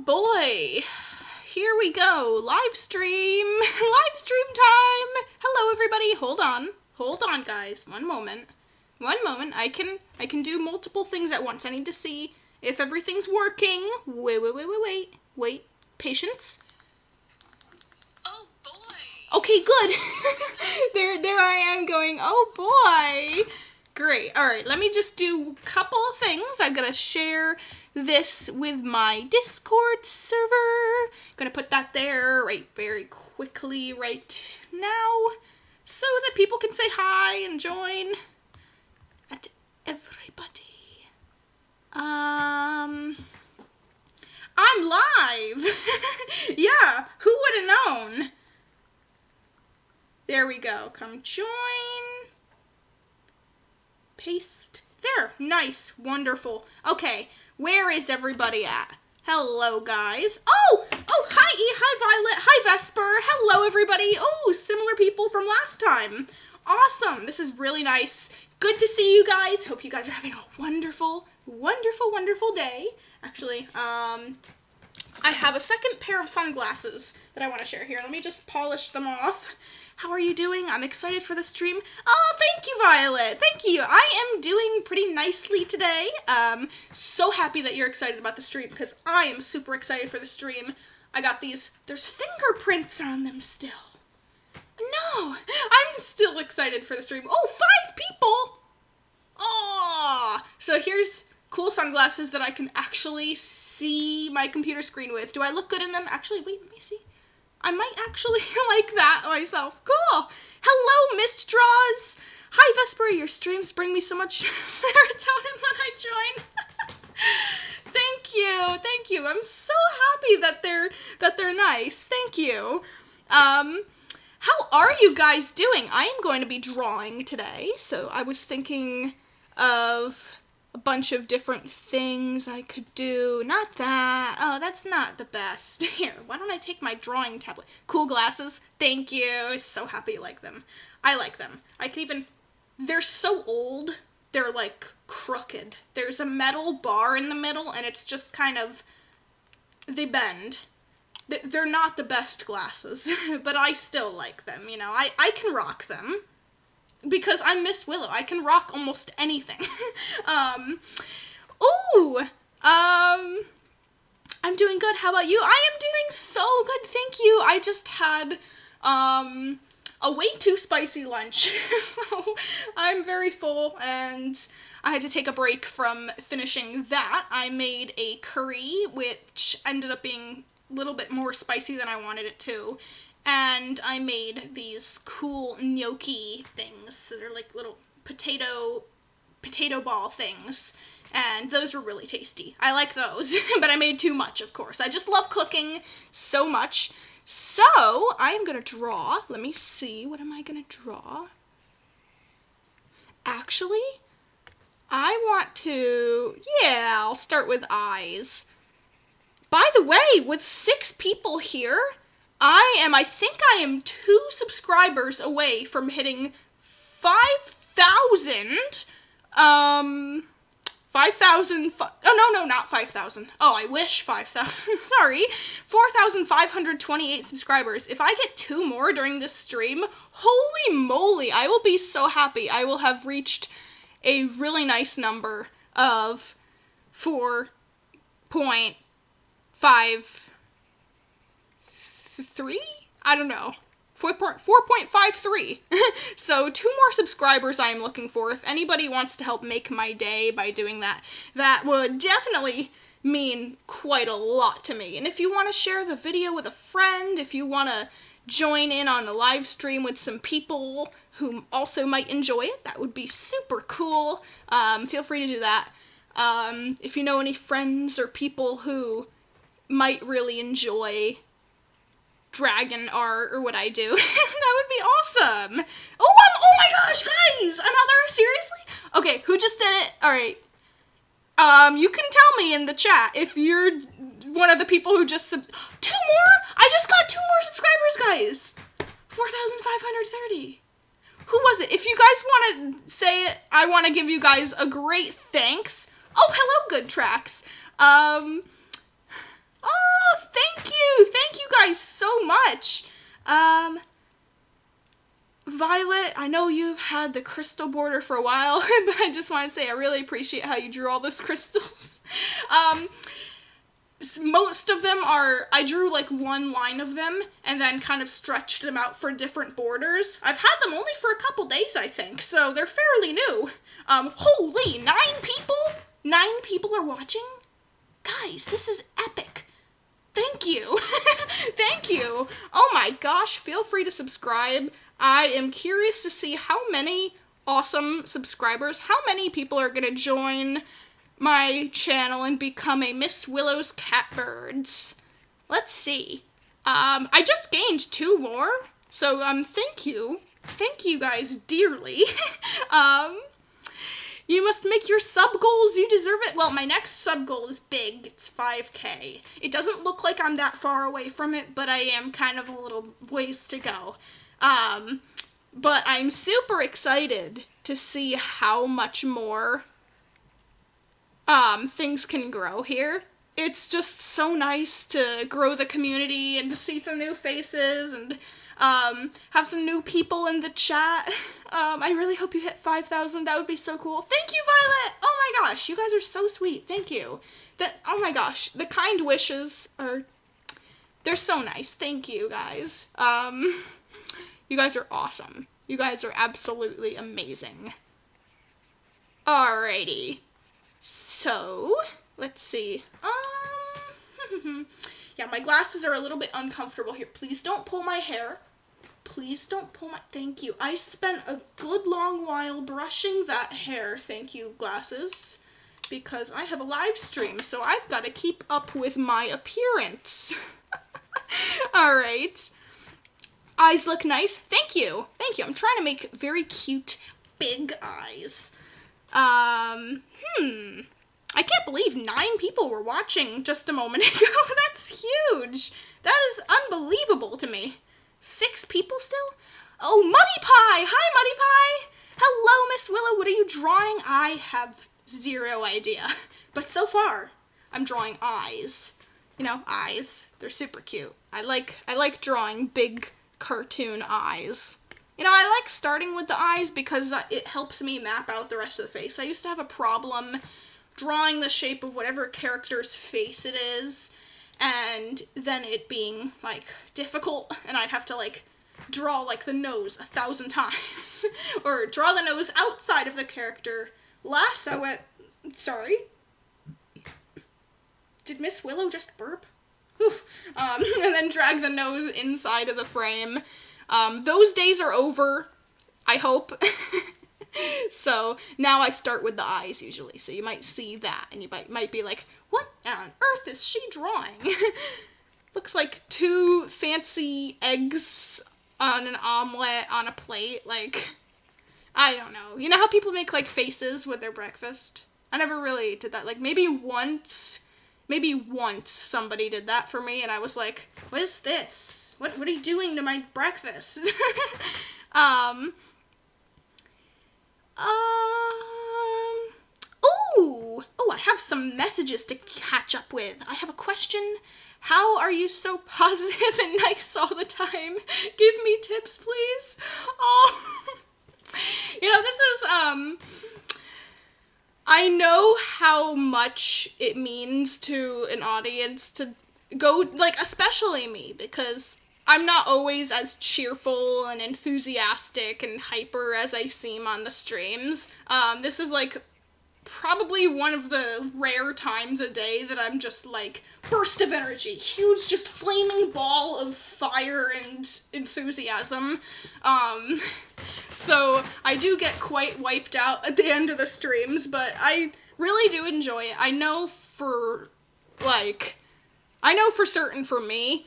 boy, here we go, live stream time. Hello everybody, hold on guys, one moment, I can do multiple things at once. I need to see if everything's working. Wait, patience. Oh boy. Okay, good. there I am going, oh boy. Great. All right, let me just do a couple of things. I'm going to share this with my Discord server. Going to put that there right very quickly right now so that people can say hi and join. At everybody. I'm live. Yeah, who would have known? There we go. Come join. Paste. There. Nice. Wonderful. Okay. Where is everybody at? Hello, guys. Oh, hi, E. Hi, Violet. Hi, Vesper. Hello, everybody. Oh, similar people from last time. Awesome. This is really nice. Good to see you guys. Hope you guys are having a wonderful day. Actually, I have a second pair of sunglasses that I want to share here. Let me just polish them off. How are you doing? I'm excited for the stream. Oh, thank you, Violet. Thank you. I am doing pretty nicely today. So happy that you're excited about the stream because I am super excited for the stream. I got these. There's fingerprints on them still. No, I'm still excited for the stream. Oh, 5 people. Oh, so here's cool sunglasses that I can actually see my computer screen with. Do I look good in them? Actually, wait, let me see. I might actually like that myself. Cool. Hello, Mist Draws. Hi, Vesper. Your streams bring me so much serotonin when I join. Thank you. I'm so happy that they're nice. Thank you. How are you guys doing? I am going to be drawing today, so I was thinking of a bunch of different things I could do. Not that. Oh, that's not the best. Here, why don't I take my drawing tablet? Cool glasses. Thank you. So happy you like them. I like them. I can even... They're so old. They're like crooked. There's a metal bar in the middle and it's just kind of... They bend. They're not the best glasses, but I still like them, you know. I can rock them. Because I'm Miss Willow. I can rock almost anything. I'm doing good. How about you? I am doing so good. Thank you. I just had a way too spicy lunch. So I'm very full and I had to take a break from finishing that. I made a curry, which ended up being a little bit more spicy than I wanted it to. And I made these cool gnocchi things. They're like little potato ball things. And those were really tasty. I like those, but I made too much, of course. I just love cooking so much. So, I'm gonna draw. Let me see, what am I gonna draw? Actually, I want to, I'll start with eyes. By the way, with 6 people here, I think I am 2 subscribers away from hitting 5,000, not 5,000. Oh, I wish 5,000, sorry. 4,528 subscribers. If I get 2 more during this stream, holy moly, I will be so happy. I will have reached a really nice number of 4.53? I don't know. 4.53. So 2 more subscribers I am looking for. If anybody wants to help make my day by doing that, that would definitely mean quite a lot to me. And if you want to share the video with a friend, if you want to join in on a live stream with some people who also might enjoy it, that would be super cool. Feel free to do that. If you know any friends or people who might really enjoy dragon art or what I do, that would be awesome. Oh my gosh, guys, seriously? Okay, who just did it? All right. You can tell me in the chat if you're one of the people who just 2 more? I just got 2 more subscribers, guys. 4,530. Who was it? If you guys want to say it, I want to give you guys a great thanks. Oh, hello, Good Tracks. thank you! Thank you guys so much! Violet, I know you've had the crystal border for a while, but I just want to say I really appreciate how you drew all those crystals. Most of them are, I drew like one line of them and then kind of stretched them out for different borders. I've had them only for a couple days, I think, so they're fairly new. Holy, 9 people? 9 people are watching? Guys, this is epic. Thank you. Thank you. Oh my gosh, feel free to subscribe. I am curious to see how many awesome subscribers, how many people are gonna join my channel and become a Miss Willow's Catbirds. Let's see. I just gained 2 more, so thank you. Thank you guys dearly. You must make your sub goals, you deserve it. Well, my next sub goal is big, it's 5K. It doesn't look like I'm that far away from it, but I am kind of a little ways to go. But I'm super excited to see how much more things can grow here. It's just so nice to grow the community and to see some new faces and have some new people in the chat. I really hope you hit 5,000. That would be so cool. Thank you, Violet! Oh my gosh, you guys are so sweet. Thank you. Oh my gosh, the kind wishes they're so nice. Thank you, guys. You guys are awesome. You guys are absolutely amazing. Alrighty. So, let's see. Yeah, my glasses are a little bit uncomfortable here. Please don't pull my hair. Please don't pull my... Thank you. I spent a good long while brushing that hair. Thank you, glasses. Because I have a live stream, so I've got to keep up with my appearance. Alright. Eyes look nice. Thank you. Thank you. I'm trying to make very cute, big eyes. I can't believe 9 people were watching just a moment ago. That's huge. That is unbelievable to me. 6 people still? Oh, Muddy Pie! Hi, Muddy Pie! Hello, Miss Willow. What are you drawing? I have 0 idea. But so far, I'm drawing eyes. You know, eyes. They're super cute. I like drawing big cartoon eyes. You know, I like starting with the eyes because it helps me map out the rest of the face. I used to have a problem drawing the shape of whatever character's face it is, and then it being, like, difficult, and I'd have to, like, draw, like, the nose 1,000 times, or draw the nose outside of the character, lasso it, sorry, did Miss Willow just burp? And then drag the nose inside of the frame. Those days are over, I hope. So now I start with the eyes usually, so you might see that, and you might be like, what on earth is she drawing? Looks like 2 fancy eggs on an omelet on a plate, like, I don't know. You know how people make, like, faces with their breakfast? I never really did that. Like, maybe once somebody did that for me, and I was like, what is this? What are you doing to my breakfast? Oh, I have some messages to catch up with. I have a question. How are you so positive and nice all the time? Give me tips, please. Oh, you know, this is, I know how much it means to an audience to go, like, especially me, because I'm not always as cheerful and enthusiastic and hyper as I seem on the streams. This is, like, probably one of the rare times a day that I'm just, like, burst of energy. Huge, just flaming ball of fire and enthusiasm. So I do get quite wiped out at the end of the streams, but I really do enjoy it. I know for certain for me,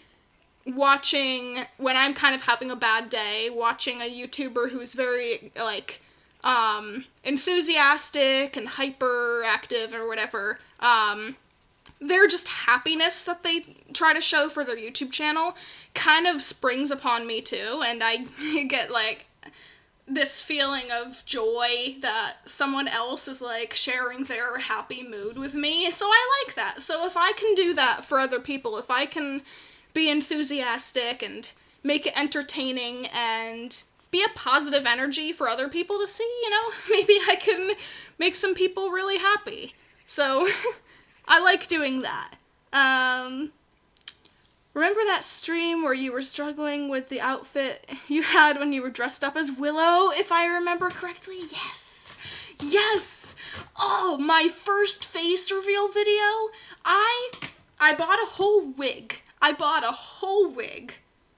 watching, when I'm kind of having a bad day, watching a YouTuber who's very, like, enthusiastic and hyperactive or whatever, their just happiness that they try to show for their YouTube channel kind of springs upon me too, and I get, like, this feeling of joy that someone else is, like, sharing their happy mood with me. So I like that. So if I can do that for other people, if I can be enthusiastic and make it entertaining and be a positive energy for other people to see, you know, maybe I can make some people really happy. So I like doing that. Remember that stream where you were struggling with the outfit you had when you were dressed up as Willow, if I remember correctly? Yes! Yes! Oh, my first face reveal video, I bought a whole wig.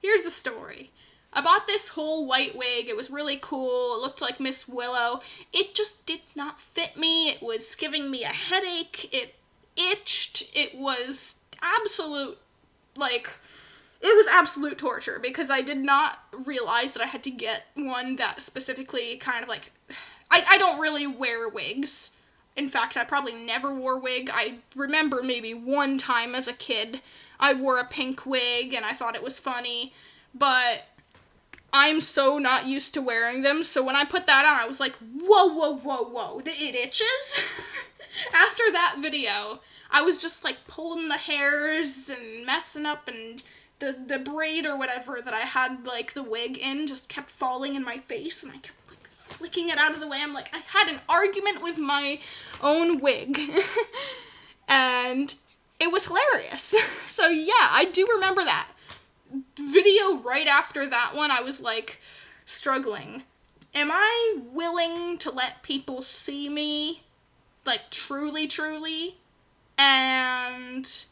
Here's the story. I bought this whole white wig. It was really cool. It looked like Miss Willow. It just did not fit me. It was giving me a headache. It itched. It was absolute torture because I did not realize that I had to get one that specifically kind of like, I don't really wear wigs. In fact, I probably never wore a wig. I remember maybe one time as a kid, I wore a pink wig and I thought it was funny, but I'm so not used to wearing them, so when I put that on, I was like, whoa, it itches? After that video, I was just, like, pulling the hairs and messing up, and the braid or whatever that I had, like, the wig in just kept falling in my face, and I kept, like, flicking it out of the way. I'm like, I had an argument with my own wig, and it was hilarious. So, yeah, I do remember that. Video right after that one, I was, like, struggling. Am I willing to let people see me, like, truly? And,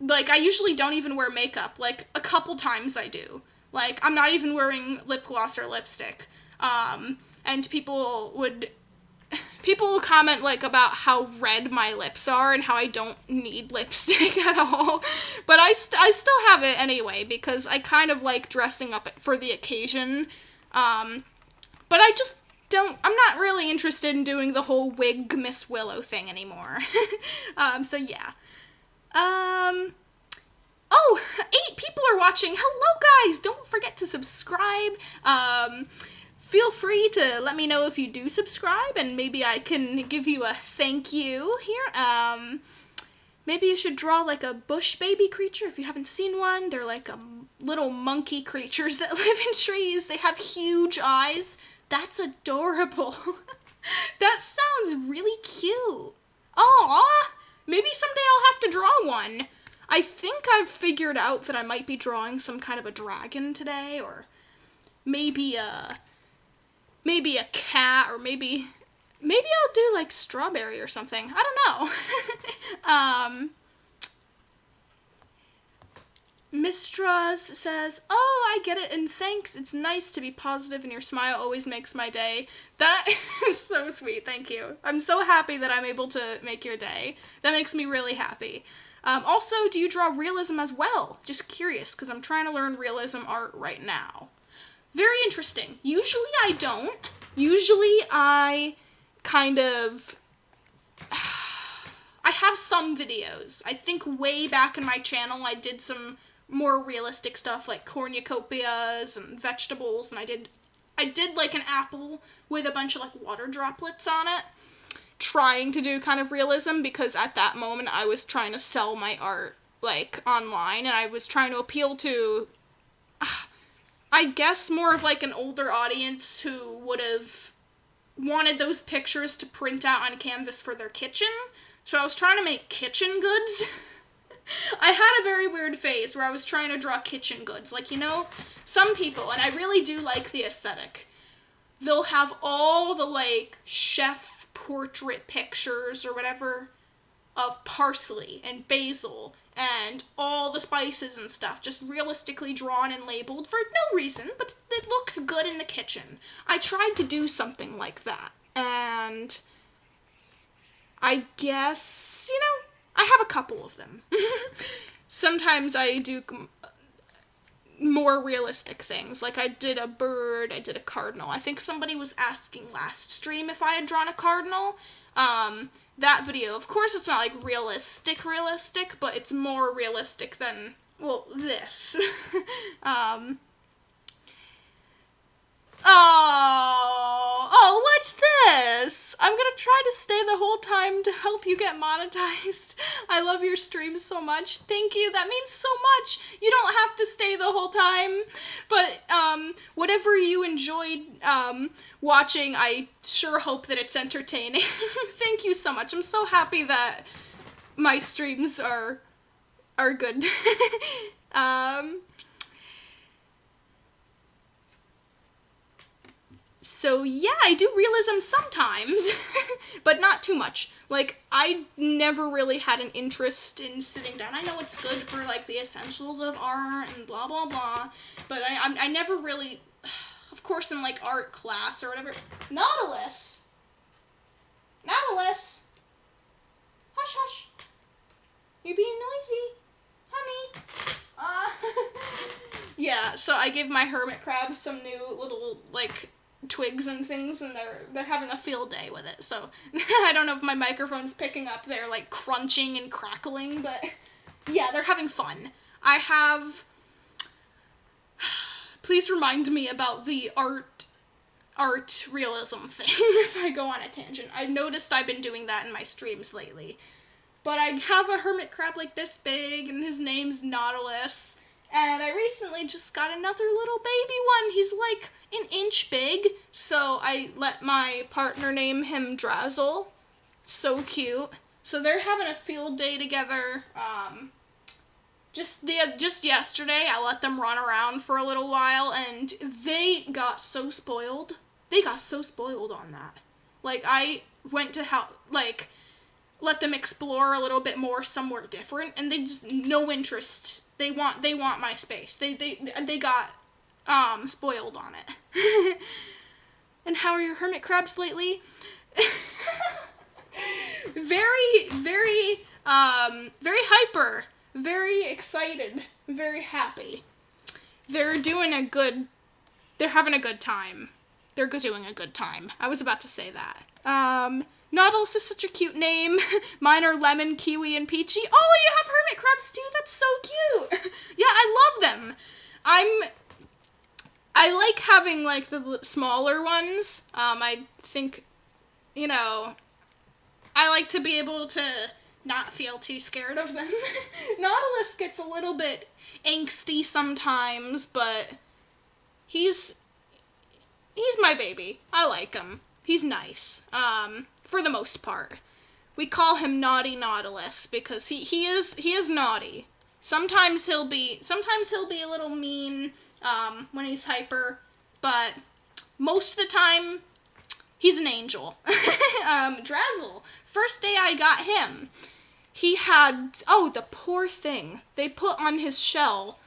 like, I usually don't even wear makeup. Like, a couple times I do. Like, I'm not even wearing lip gloss or lipstick. And people will comment, like, about how red my lips are and how I don't need lipstick at all. But I still have it anyway because I kind of like dressing up for the occasion. But I just I'm not really interested in doing the whole wig Miss Willow thing anymore. So yeah. Oh, 8 people are watching. Hello, guys. Don't forget to subscribe. Feel free to let me know if you do subscribe, and maybe I can give you a thank you here. Maybe you should draw, like, a bush baby creature if you haven't seen one. They're, like, little monkey creatures that live in trees. They have huge eyes. That's adorable. That sounds really cute. Aw, maybe someday I'll have to draw one. I think I've figured out that I might be drawing some kind of a dragon today, or maybe a cat, or maybe I'll do, like, strawberry or something. I don't know. Mistras says, oh, I get it, and thanks. It's nice to be positive, and your smile always makes my day. That is so sweet. Thank you. I'm so happy that I'm able to make your day. That makes me really happy. Also, do you draw realism as well? Just curious, because I'm trying to learn realism art right now. Very interesting. Usually I don't. Usually I kind of... I have some videos. I think way back in my channel I did some more realistic stuff like cornucopias and vegetables, and I did like an apple with a bunch of, like, water droplets on it, trying to do kind of realism, because at that moment I was trying to sell my art, like, online, and I was trying to appeal to, I guess, more of, like, an older audience who would have wanted those pictures to print out on canvas for their kitchen. So I was trying to make kitchen goods. I had a very weird phase where I was trying to draw kitchen goods. Like, you know, some people, and I really do like the aesthetic, they'll have all the, like, chef portrait pictures or whatever of parsley and basil and all the spices and stuff just realistically drawn and labeled for no reason, but it looks good in the kitchen. I tried to do something like that, and I guess, you know, I have a couple of them. Sometimes I do more realistic things. Like, I did a bird, I did a cardinal. I think somebody was asking last stream if I had drawn a cardinal. That video, of course it's not, like, realistic, but it's more realistic than, well, this. Oh, what's this? I'm gonna try to stay the whole time to help you get monetized. I love your streams so much. Thank you. That means so much. You don't have to stay the whole time, but whatever you enjoyed watching, I sure hope that it's entertaining. Thank you so much. I'm so happy that my streams are good. So yeah, I do realism sometimes, but not too much. Like, I never really had an interest in sitting down. I know it's good for, like, the essentials of art and blah, blah, blah, but I never really, of course, in, like, art class or whatever. Nautilus! Nautilus! Hush, hush. You're being noisy. Honey. Yeah, so I gave my hermit crabs some new little, like, twigs and things, and they're having a field day with it. So I don't know if my microphone's picking up their like crunching and crackling, but yeah, they're having fun. I have. Please remind me about the art realism thing if I go on a tangent. I've noticed I've been doing that in my streams lately. But I have a hermit crab like this big, and his name's Nautilus. And I recently just got another little baby one. He's like an inch big, so I let my partner name him Drazzle. So cute. So they're having a field day together. Just yesterday, I let them run around for a little while, and they got so spoiled. They got so spoiled on that. Like, I went to let them explore a little bit more somewhere different, and they just no interest. They want my space. They got spoiled on it. And how are your hermit crabs lately? Very hyper, very excited, very happy. They're having a good time. They're doing a good time. I was about to say that. Nautilus is such a cute name. Mine are Lemon, Kiwi, and Peachy. Oh, you have hermit crabs too? That's so cute. Yeah, I love them. I like having, like, the smaller ones. I think, I like to be able to not feel too scared of them. Nautilus gets a little bit angsty sometimes, but he's my baby. I like him. He's nice. For the most part. We call him Naughty Nautilus because he is naughty. Sometimes he'll be a little mean when he's hyper, but most of the time he's an angel. Drazzle, first day I got him, he had the poor thing. They put on his shell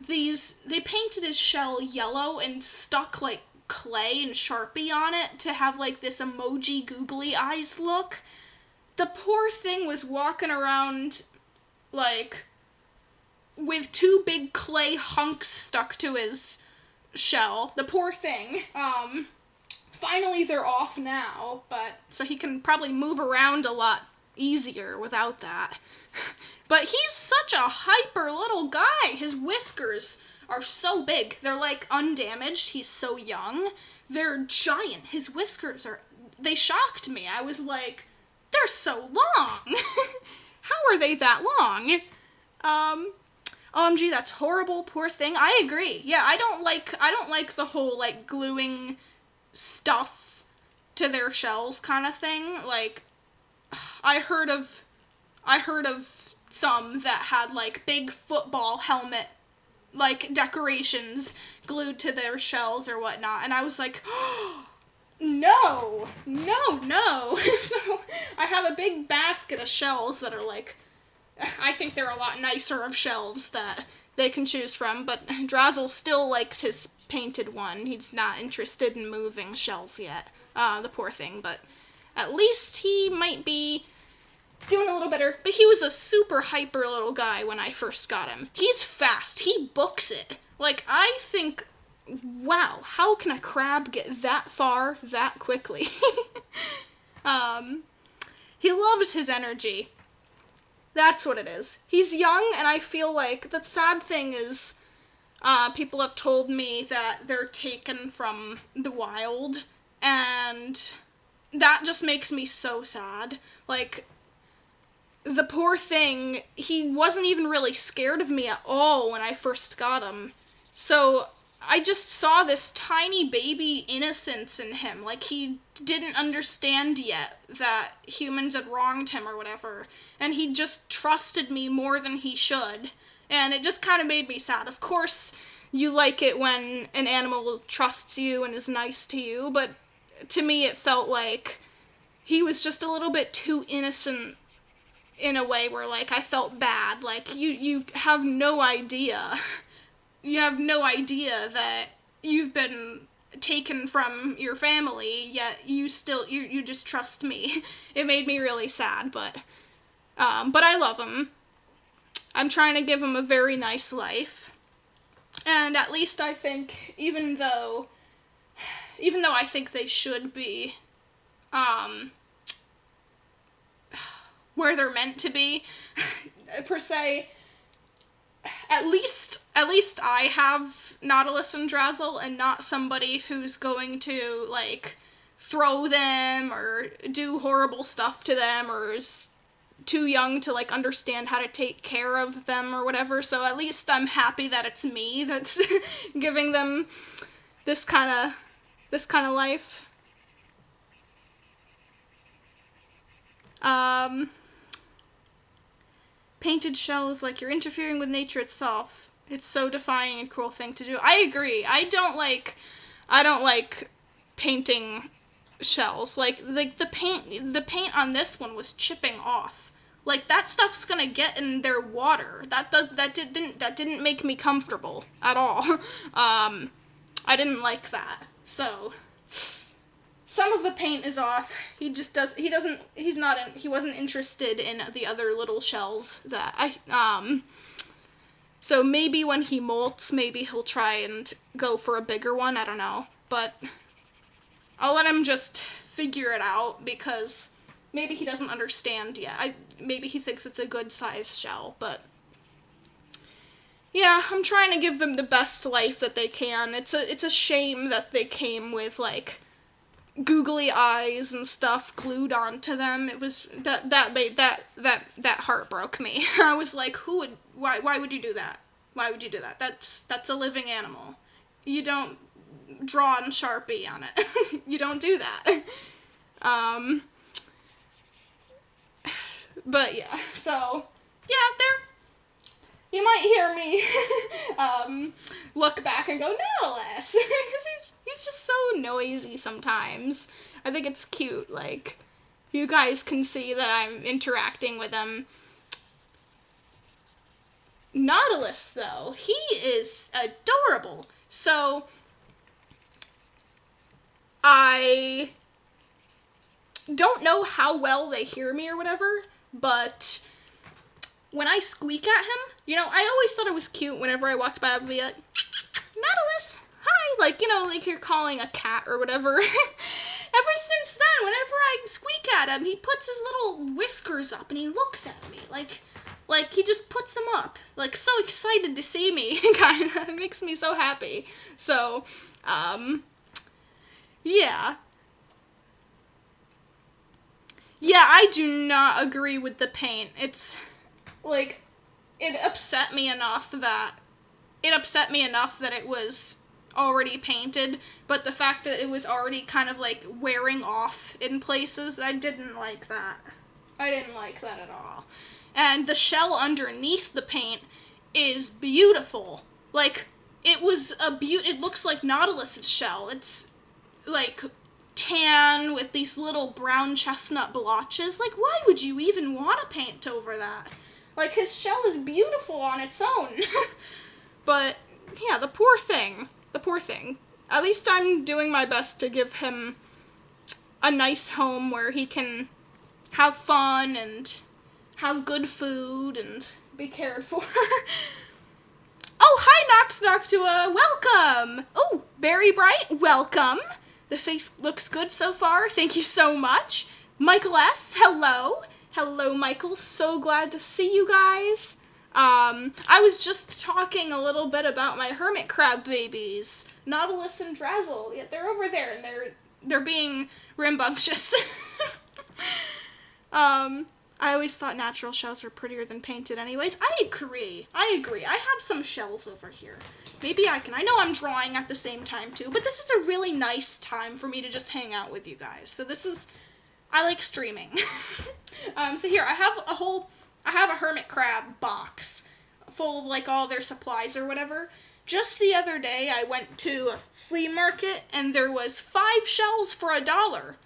they painted his shell yellow and stuck like clay and Sharpie on it to have like this emoji googly eyes look. The poor thing was walking around like with two big clay hunks stuck to his shell. The poor thing. Finally they're off now, but so he can probably move around a lot easier without that. But he's such a hyper little guy. His whiskers are so big. They're like undamaged. He's so young. They're giant. His whiskers they shocked me. I was like, they're so long. How are they that long? OMG, that's horrible. Poor thing. I agree. Yeah, I don't like the whole like gluing stuff to their shells kind of thing. Like, I heard of some that had like big football helmet like decorations glued to their shells or whatnot, and I was like, oh, no. So I have a big basket of shells that are like, I think they're a lot nicer of shells that they can choose from, but Drazzle still likes his painted one. He's not interested in moving shells yet, the poor thing, but at least he might be doing a little better. But he was a super hyper little guy when I first got him. He's fast. He books it. Like, I think, wow, how can a crab get that far that quickly? He loves his energy. That's what it is. He's young, and I feel like the sad thing is People have told me that they're taken from the wild, and that just makes me so sad. Like, the poor thing, he wasn't even really scared of me at all when I first got him. So I just saw this tiny baby innocence in him. Like, he didn't understand yet that humans had wronged him or whatever. And he just trusted me more than he should. And it just kind of made me sad. Of course, you like it when an animal trusts you and is nice to you, but to me it felt like he was just a little bit too innocent in a way where, like, I felt bad. Like, you have no idea. You have no idea that you've been taken from your family, yet you just trust me. It made me really sad, but I love him. I'm trying to give him a very nice life. And at least I think, even though I think they should be, where they're meant to be, per se, at least I have Nautilus and Drazzle, and not somebody who's going to, like, throw them or do horrible stuff to them, or is too young to, like, understand how to take care of them or whatever. So at least I'm happy that it's me that's giving them this kind of life. Painted shell is like you're interfering with nature itself. It's so defying and cruel thing to do. I agree. I don't like painting shells. Like the paint on this one was chipping off. Like, that stuff's gonna get in their water. That didn't make me comfortable at all. I didn't like that. So some of the paint is off. He wasn't interested in the other little shells that so maybe when he molts, maybe he'll try and go for a bigger one, I don't know. But I'll let him just figure it out, because maybe he doesn't understand yet. Maybe he thinks it's a good size shell, but yeah, I'm trying to give them the best life that they can. It's a shame that they came with, like, googly eyes and stuff glued onto them. It was that heart broke me. I was like, why would you do that? Why would you do that? That's a living animal. You don't draw in Sharpie on it. You don't do that. But yeah, so yeah, you might hear me look back and go, Nautilus, because he's just so noisy sometimes. I think it's cute, like, you guys can see that I'm interacting with him. Nautilus, though, he is adorable. So I don't know how well they hear me or whatever, but when I squeak at him, I always thought it was cute whenever I walked by. I'd be like, Nautilus, hi, like, like you're calling a cat or whatever. Ever since then, whenever I squeak at him, he puts his little whiskers up and he looks at me, like he just puts them up, like, so excited to see me, kind of. It makes me so happy. So, yeah. Yeah, I do not agree with the paint. It's, like, it upset me enough that it was already painted, but the fact that it was already kind of, like, wearing off in places, I didn't like that. I didn't like that at all. And the shell underneath the paint is beautiful. Like, it looks like Nautilus's shell. It's, like, tan with these little brown chestnut blotches. Like, why would you even want to paint over that? Like, his shell is beautiful on its own. But, yeah, the poor thing. At least I'm doing my best to give him a nice home where he can have fun and have good food and be cared for. Oh, hi, Nox Noctua. Welcome. Oh, Berry Bright, welcome. The face looks good so far. Thank you so much. Michael S., hello. Hello, Michael. So glad to see you guys. I was just talking a little bit about my hermit crab babies, Nautilus and Drazzle. Yeah, they're over there, and they're being rambunctious. I always thought natural shells were prettier than painted anyways. I agree. I have some shells over here. Maybe I can. I know I'm drawing at the same time too, but this is a really nice time for me to just hang out with you guys. So I like streaming. So here, I have a hermit crab box full of like all their supplies or whatever. Just the other day, I went to a flea market and there was 5 shells for $1.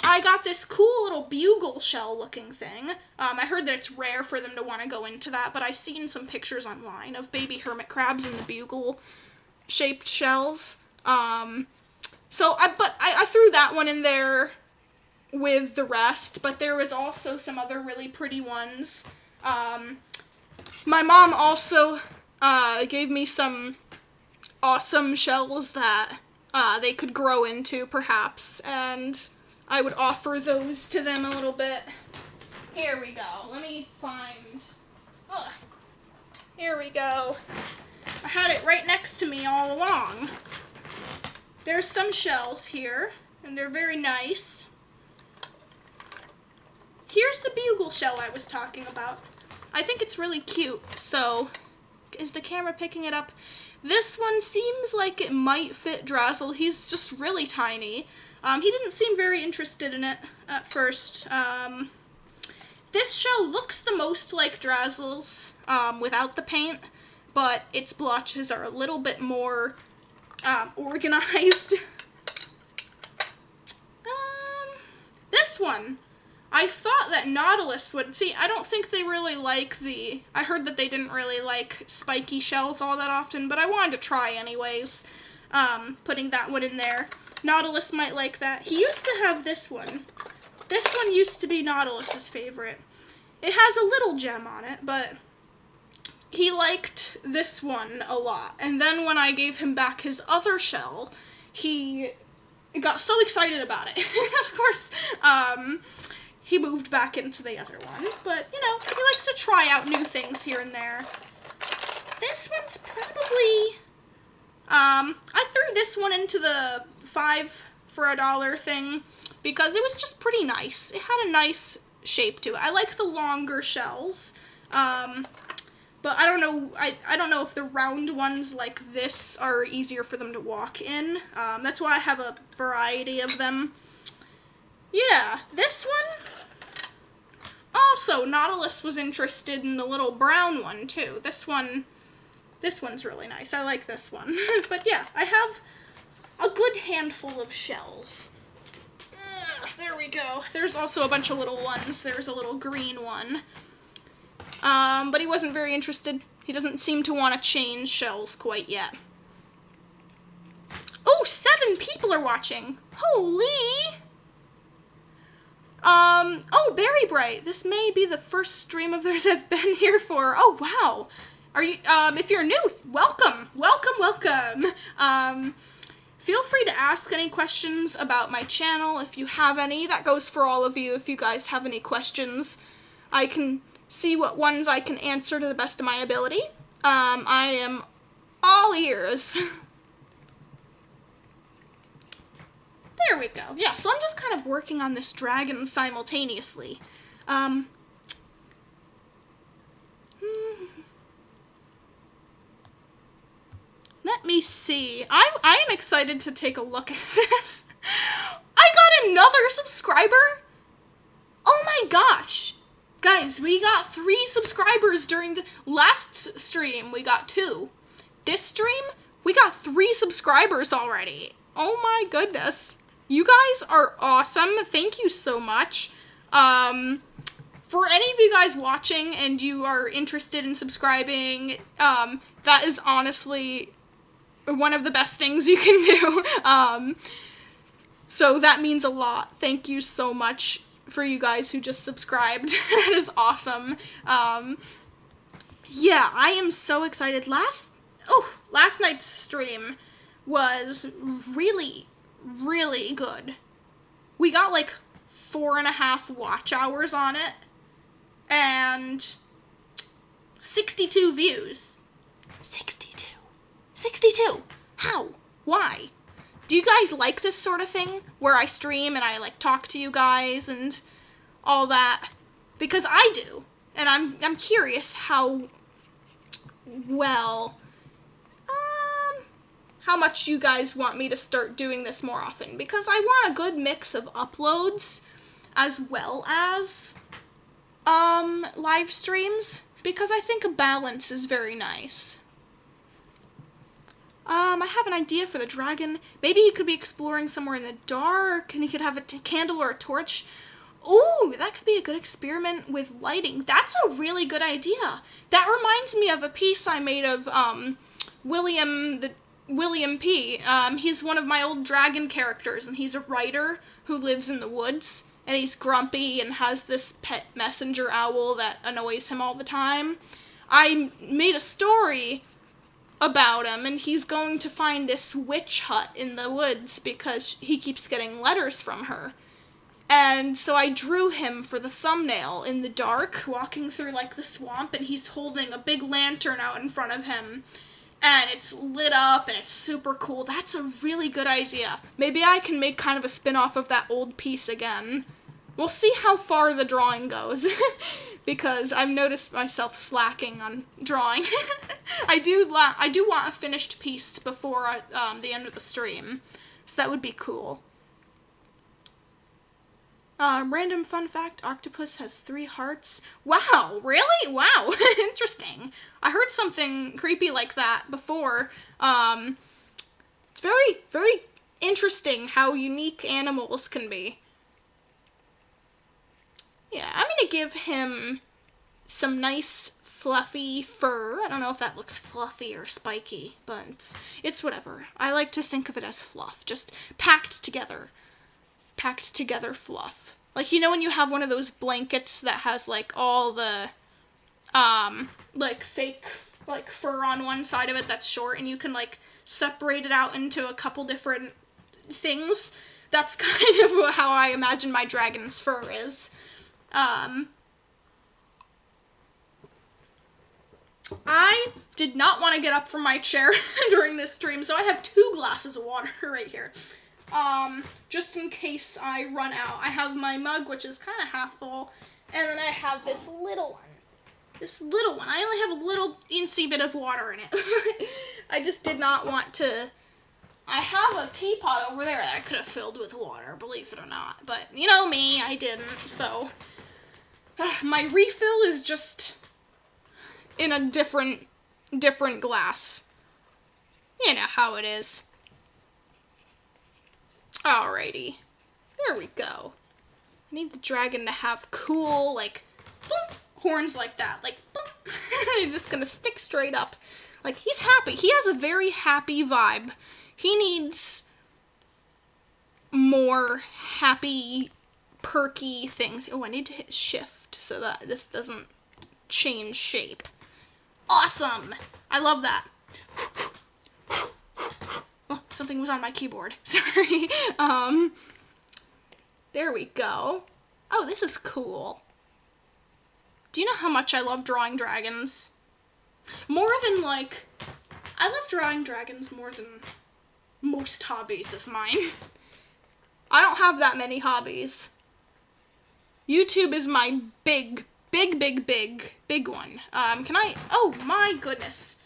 I got this cool little bugle shell looking thing. I heard that it's rare for them to want to go into that, but I've seen some pictures online of baby hermit crabs in the bugle shaped shells. I threw that one in there with the rest, but there was also some other really pretty ones. My mom also gave me some awesome shells that they could grow into, perhaps, and I would offer those to them a little bit. Here we go. Let me find... Ugh. Here we go. I had it right next to me all along. There's some shells here, and they're very nice. Here's the bugle shell I was talking about. I think it's really cute, so... Is the camera picking it up? This one seems like it might fit Drazzle. He's just really tiny. He didn't seem very interested in it at first. This shell looks the most like Drazzle's without the paint, but its blotches are a little bit more organized. This one, I thought that Nautilus would... See, I don't think they really like I heard that they didn't really like spiky shells all that often, but I wanted to try anyways, putting that one in there. Nautilus might like that. He used to have this one. This one used to be Nautilus's favorite. It has a little gem on it, but he liked this one a lot. And then when I gave him back his other shell, he got so excited about it. Of course, he moved back into the other one. But, you know, he likes to try out new things here and there. This one's probably... I threw this one into the 5 for $1 thing because it was just pretty nice. It had a nice shape to it. I like the longer shells, but I don't know. I don't know if the round ones like this are easier for them to walk in. That's why I have a variety of them. Yeah, this one. Also, Nautilus was interested in the little brown one too. This one's really nice. I like this one. But yeah, I have a good handful of shells. There we go. There's also a bunch of little ones. There's a little green one. But he wasn't very interested. He doesn't seem to want to change shells quite yet. Oh, 7 people are watching. Holy! Oh, Berry Bright. This may be the first stream of theirs I've been here for. Oh, wow. Are you, if you're new, welcome. Feel free to ask any questions about my channel if you have any. That goes for all of you if you guys have any questions. I can see what ones I can answer to the best of my ability. I am all ears. There we go. Yeah, so I'm just kind of working on this dragon simultaneously. Let me see. I am excited to take a look at this. I got another subscriber? Oh my gosh. Guys, we got 3 subscribers during the last stream. We got 2. This stream, we got 3 subscribers already. Oh my goodness. You guys are awesome. Thank you so much. For any of you guys watching and you are interested in subscribing, that is honestly one of the best things you can do. So that means a lot. Thank you so much for you guys who just subscribed. That is awesome. Yeah, I am so excited. Last night's stream was really, really good. We got like 4.5 watch hours on it, and 62 62 views. 62. 62. How? Why? Do you guys like this sort of thing? Where I stream and I, like, talk to you guys and all that? Because I do. And I'm curious how well, how much you guys want me to start doing this more often. Because I want a good mix of uploads as well as, live streams. Because I think a balance is very nice. I have an idea for the dragon. Maybe he could be exploring somewhere in the dark, and he could have a candle or a torch. Ooh, that could be a good experiment with lighting. That's a really good idea. That reminds me of a piece I made of, William P. He's one of my old dragon characters, and he's a writer who lives in the woods, and he's grumpy and has this pet messenger owl that annoys him all the time. I made a story about him, and he's going to find this witch hut in the woods because he keeps getting letters from her. And so I drew him for the thumbnail in the dark, walking through, like, the swamp, and he's holding a big lantern out in front of him. And it's lit up, and it's super cool. That's a really good idea. Maybe I can make kind of a spin-off of that old piece again. We'll see how far the drawing goes. Because I've noticed myself slacking on drawing. I do want a finished piece before the end of the stream. So that would be cool. Random fun fact, octopus has 3 hearts. Wow, really? Wow, interesting. I heard something creepy like that before. It's very, very interesting how unique animals can be. Yeah, I'm gonna give him some nice fluffy fur. I don't know if that looks fluffy or spiky, but it's whatever. I like to think of it as fluff, just packed together fluff. Like, you know when you have one of those blankets that has, like, all the, like, fake, like, fur on one side of it that's short, and you can, like, separate it out into a couple different things? That's kind of how I imagine my dragon's fur is. I did not want to get up from my chair during this stream, so I have 2 glasses of water right here. Just in case I run out. I have my mug, which is kind of half full, and then I have this little one. I only have a little teensy bit of water in it. I just did not want to. I have a teapot over there that I could have filled with water, believe it or not. But, you know me, I didn't, so. My refill is just in a different glass. You know how it is. Alrighty. There we go. I need the dragon to have cool, like, boop, horns like that. Like, boop. They're just gonna stick straight up. Like, he's happy. He has a very happy vibe. He needs more happy, perky things. Oh, I need to hit shift so that this doesn't change shape. Awesome! I love that. Oh, something was on my keyboard. Sorry. There we go. Oh, this is cool. Do you know how much I love drawing dragons? More than, like, I love drawing dragons more than most hobbies of mine. I don't have that many hobbies. YouTube is my big one. Oh my goodness.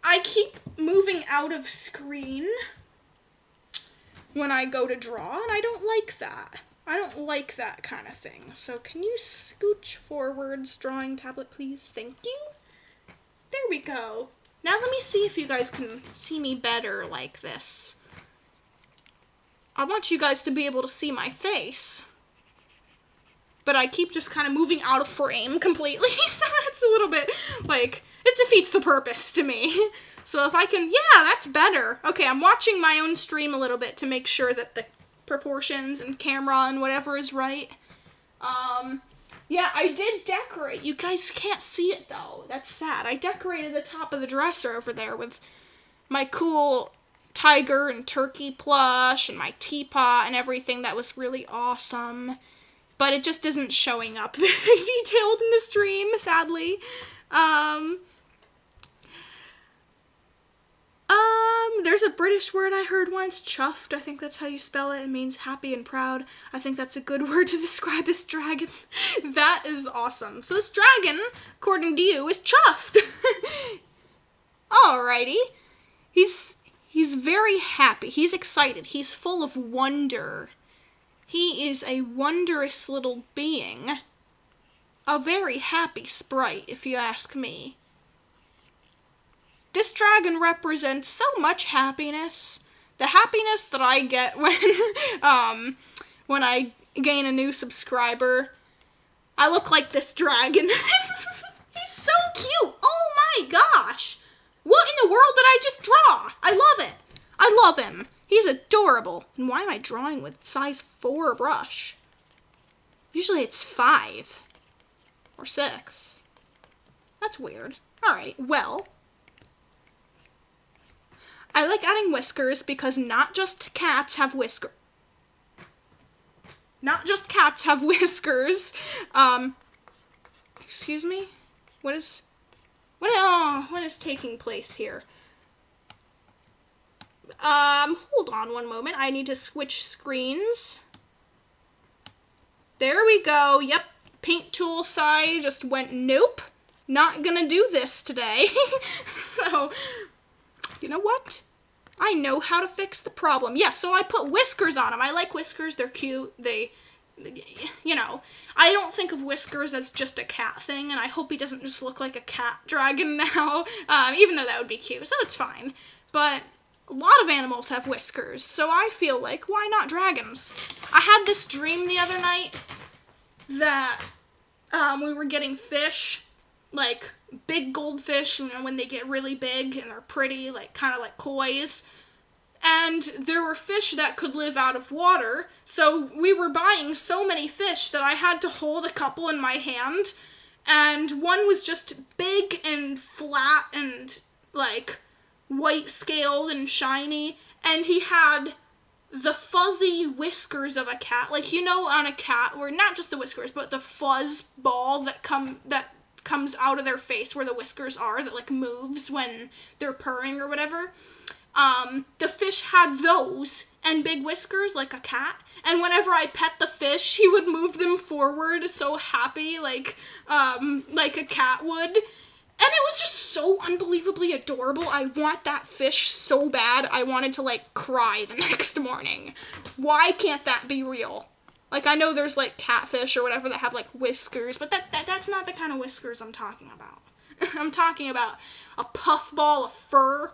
I keep moving out of screen when I go to draw, and I don't like that. I don't like that kind of thing. So can you scooch forwards, drawing tablet, please? Thank you. There we go. Now let me see if you guys can see me better like this. I want you guys to be able to see my face. But I keep just kind of moving out of frame completely, so that's a little bit, like, it defeats the purpose to me. So if I can, yeah, that's better. Okay, I'm watching my own stream a little bit to make sure that the proportions and camera and whatever is right. Yeah, I did decorate. You guys can't see it, though. That's sad. I decorated the top of the dresser over there with my cool tiger and turkey plush and my teapot and everything. That was really awesome. But it just isn't showing up very detailed in the stream, sadly. There's a British word I heard once, chuffed. I think that's how you spell it. It means happy and proud. I think that's a good word to describe this dragon. That is awesome. So this dragon, according to you, is chuffed. Alrighty. He's very happy. He's excited. He's full of wonder. He is a wondrous little being. A very happy sprite, if you ask me. This dragon represents so much happiness. The happiness that I get when I gain a new subscriber. I look like this dragon. He's so cute. Oh my gosh. What in the world did I just draw? I love it. I love him. He's adorable. And why am I drawing with size 4 brush? Usually it's 5 or 6. That's weird. Alright, well, I like adding whiskers because not just cats have whiskers. Not just cats have whiskers. Excuse me? What is taking place here? Hold on one moment. I need to switch screens. There we go. Yep. Paint tool side just went, nope. Not gonna do this today. So, you know what? I know how to fix the problem. Yeah, so I put whiskers on them. I like whiskers. They're cute. You know, I don't think of whiskers as just a cat thing, and I hope he doesn't just look like a cat dragon now, even though that would be cute, so it's fine. But a lot of animals have whiskers, so I feel like, why not dragons? I had this dream the other night that we were getting fish, like big goldfish, you know, when they get really big and they're pretty, like kind of like koi's. And there were fish that could live out of water, so we were buying so many fish that I had to hold a couple in my hand, and one was just big and flat and, like, white-scaled and shiny, and he had the fuzzy whiskers of a cat, like, you know, on a cat, where not just the whiskers, but the fuzz ball that comes out of their face where the whiskers are, that, like, moves when they're purring or whatever. The fish had those and big whiskers like a cat, and whenever I pet the fish, he would move them forward so happy, like a cat would, and it was just so unbelievably adorable. I want that fish so bad. I wanted to, like, cry the next morning. Why can't that be real? Like, I know there's, like, catfish or whatever that have, like, whiskers, but that's not the kind of whiskers I'm talking about. I'm talking about a puffball of fur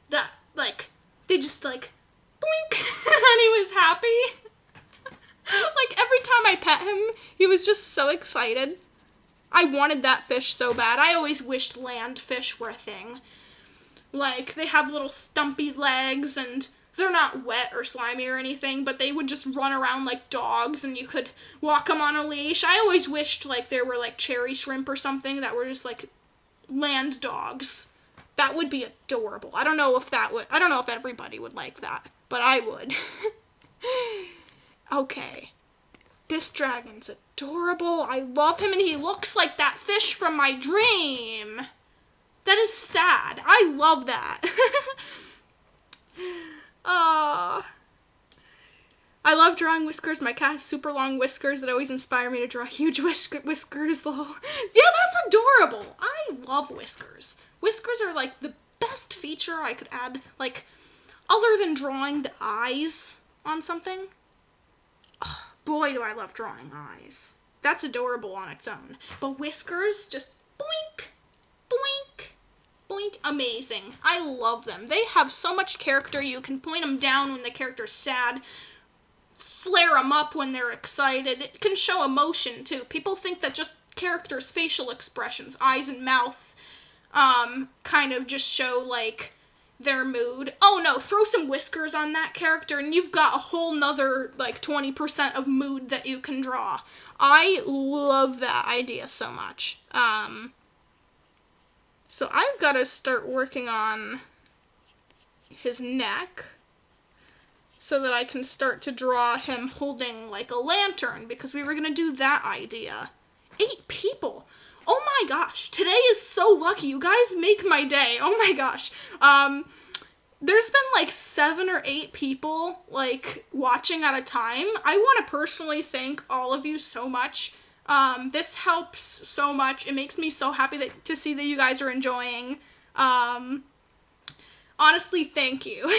that, like, they just, like, blink, and he was happy. Like, every time I pet him, he was just so excited. I wanted that fish so bad. I always wished land fish were a thing. Like, they have little stumpy legs, and they're not wet or slimy or anything, but they would just run around like dogs, and you could walk them on a leash. I always wished, like, there were, like, cherry shrimp or something that were just, like, land dogs. That would be adorable. I don't know if everybody would like that, but I would. Okay. This dragon's adorable. I love him, and he looks like that fish from my dream. That is sad. I love that. I love drawing whiskers. My cat has super long whiskers that always inspire me to draw huge whiskers. Yeah, that's adorable. I love whiskers. Whiskers are, like, the best feature I could add, like, other than drawing the eyes on something. Oh, boy, do I love drawing eyes. That's adorable on its own. But whiskers, just boink, boink, boink, amazing. I love them. They have so much character. You can point them down when the character's sad, flare them up when they're excited. It can show emotion, too. People think that just characters' facial expressions, eyes and mouth, kind of just show, like, their mood. Oh no, throw some whiskers on that character and you've got a whole nother, like, 20% of mood that you can draw. I love that idea so much. So I've got to start working on his neck so that I can start to draw him holding, like, a lantern, because we were going to do that idea. 8 people. Oh my gosh, today is so lucky. You guys make my day. Oh my gosh. There's been like 7 or 8 people like watching at a time. I want to personally thank all of you so much. This helps so much. It makes me so happy to see that you guys are enjoying. Honestly, thank you.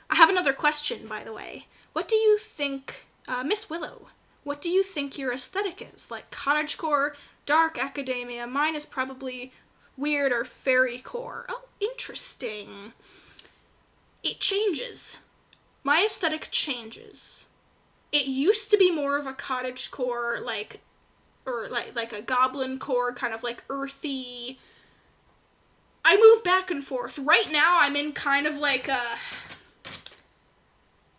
I have another question, by the way. What do you think, Miss Willow, what do you think your aesthetic is? Like cottagecore, dark academia? Mine is probably weird or fairycore. Oh, interesting. It changes. My aesthetic changes. It used to be more of a cottagecore, like a goblin core, kind of like earthy. I move back and forth. Right now I'm in kind of like a,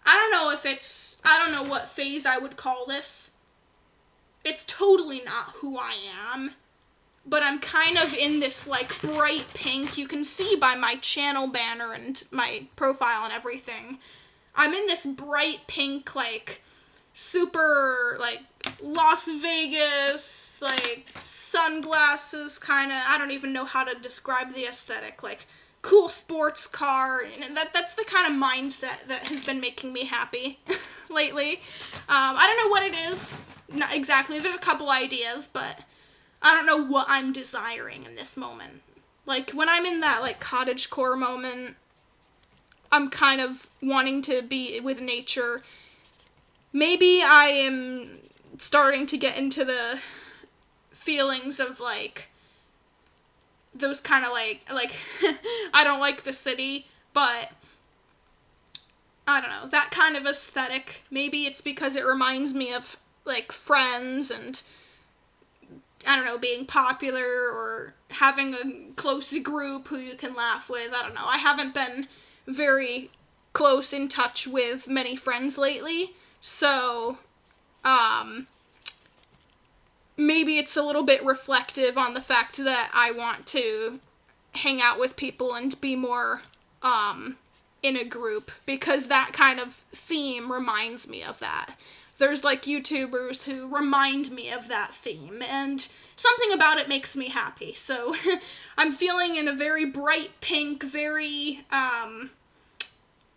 I don't know what phase I would call this. It's totally not who I am. But I'm kind of in this, like, bright pink. You can see by my channel banner and my profile and everything. I'm in this bright pink, like, super, like, Las Vegas, like, sunglasses, kind of. I don't even know how to describe the aesthetic. Like, cool sports car. And that's the kind of mindset that has been making me happy lately. I don't know what it is. Not exactly. There's a couple ideas, but I don't know what I'm desiring in this moment. Like, when I'm in that, like, cottagecore moment, I'm kind of wanting to be with nature. Maybe I am starting to get into the feelings of, like, those kind of, like, I don't like the city, but I don't know, that kind of aesthetic. Maybe it's because it reminds me of, like, friends and, I don't know, being popular or having a close group who you can laugh with. I don't know. I haven't been very close in touch with many friends lately, so maybe it's a little bit reflective on the fact that I want to hang out with people and be more in a group, because that kind of theme reminds me of that. There's, like, YouTubers who remind me of that theme, and something about it makes me happy. So I'm feeling in a very bright pink, very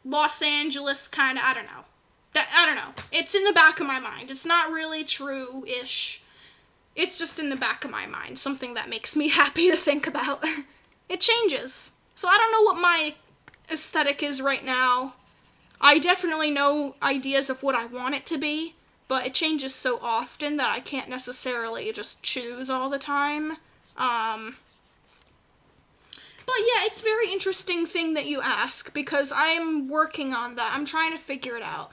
Los Angeles kind of, I don't know. It's in the back of my mind. It's not really true-ish. It's just in the back of my mind. Something that makes me happy to think about. It changes. So I don't know what my aesthetic is right now. I definitely know ideas of what I want it to be, but it changes so often that I can't necessarily just choose all the time. But yeah, it's a very interesting thing that you ask, because I'm working on that. I'm trying to figure it out.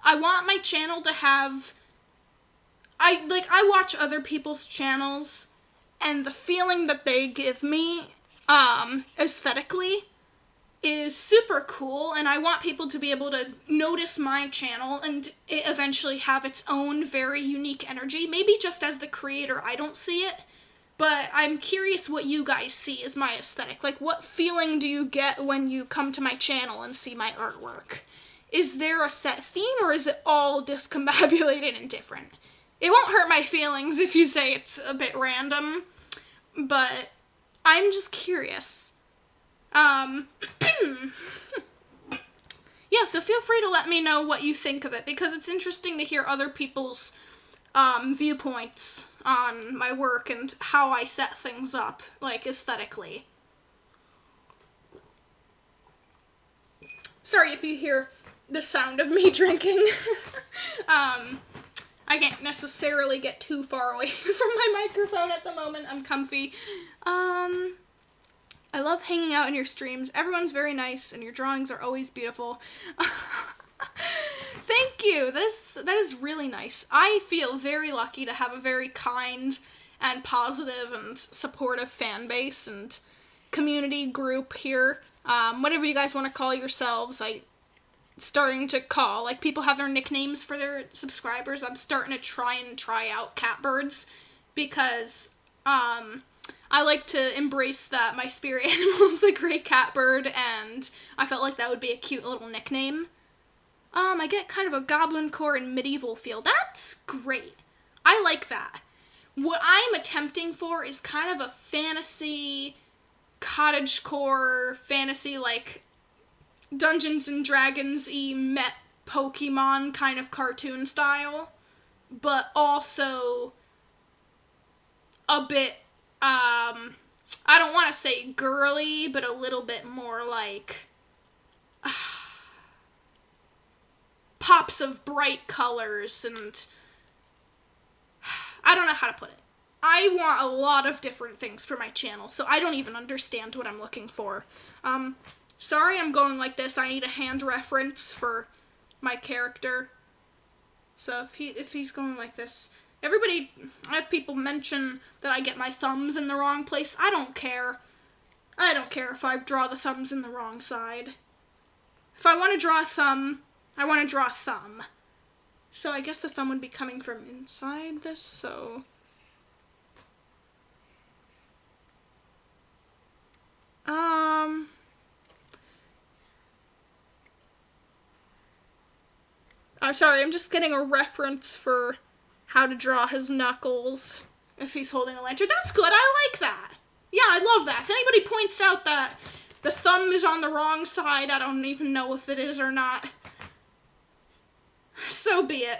I want my channel to have, I watch other people's channels, and the feeling that they give me, aesthetically, is super cool, and I want people to be able to notice my channel and it eventually have its own very unique energy. Maybe just as the creator I don't see it, but I'm curious what you guys see as my aesthetic. Like, what feeling do you get when you come to my channel and see my artwork? Is there a set theme, or is it all discombobulated and different? It won't hurt my feelings if you say it's a bit random, but I'm just curious. Yeah, so feel free to let me know what you think of it, because it's interesting to hear other people's viewpoints on my work and how I set things up, like, aesthetically. Sorry if you hear the sound of me drinking. I can't necessarily get too far away from my microphone at the moment. I'm comfy. I love hanging out in your streams. Everyone's very nice, and your drawings are always beautiful. Thank you. That is really nice. I feel very lucky to have a very kind and positive and supportive fan base and community group here. Whatever you guys want to call yourselves, starting to call, like, people have their nicknames for their subscribers. I'm starting to try out catbirds, because I like to embrace that my spirit animal is the gray catbird, and I felt like that would be a cute little nickname. I get kind of a goblin core and medieval feel. That's great. I like that. what I'm attempting for is kind of a fantasy, cottagecore fantasy, like Dungeons and Dragons-y met Pokemon kind of cartoon style, but also a bit, I don't want to say girly, but a little bit more like pops of bright colors, and I don't know how to put it. I want a lot of different things for my channel, so I don't even understand what I'm looking for. Sorry I'm going like this. I need a hand reference for my character. So if he's going like this, I have people mention that I get my thumbs in the wrong place. I don't care. I don't care if I draw the thumbs in the wrong side. If I want to draw a thumb, I want to draw a thumb. So I guess the thumb would be coming from inside this, so... I'm sorry, I'm just getting a reference for how to draw his knuckles if he's holding a lantern. That's good, I like that. Yeah, I love that. If anybody points out that the thumb is on the wrong side, I don't even know if it is or not. So be it.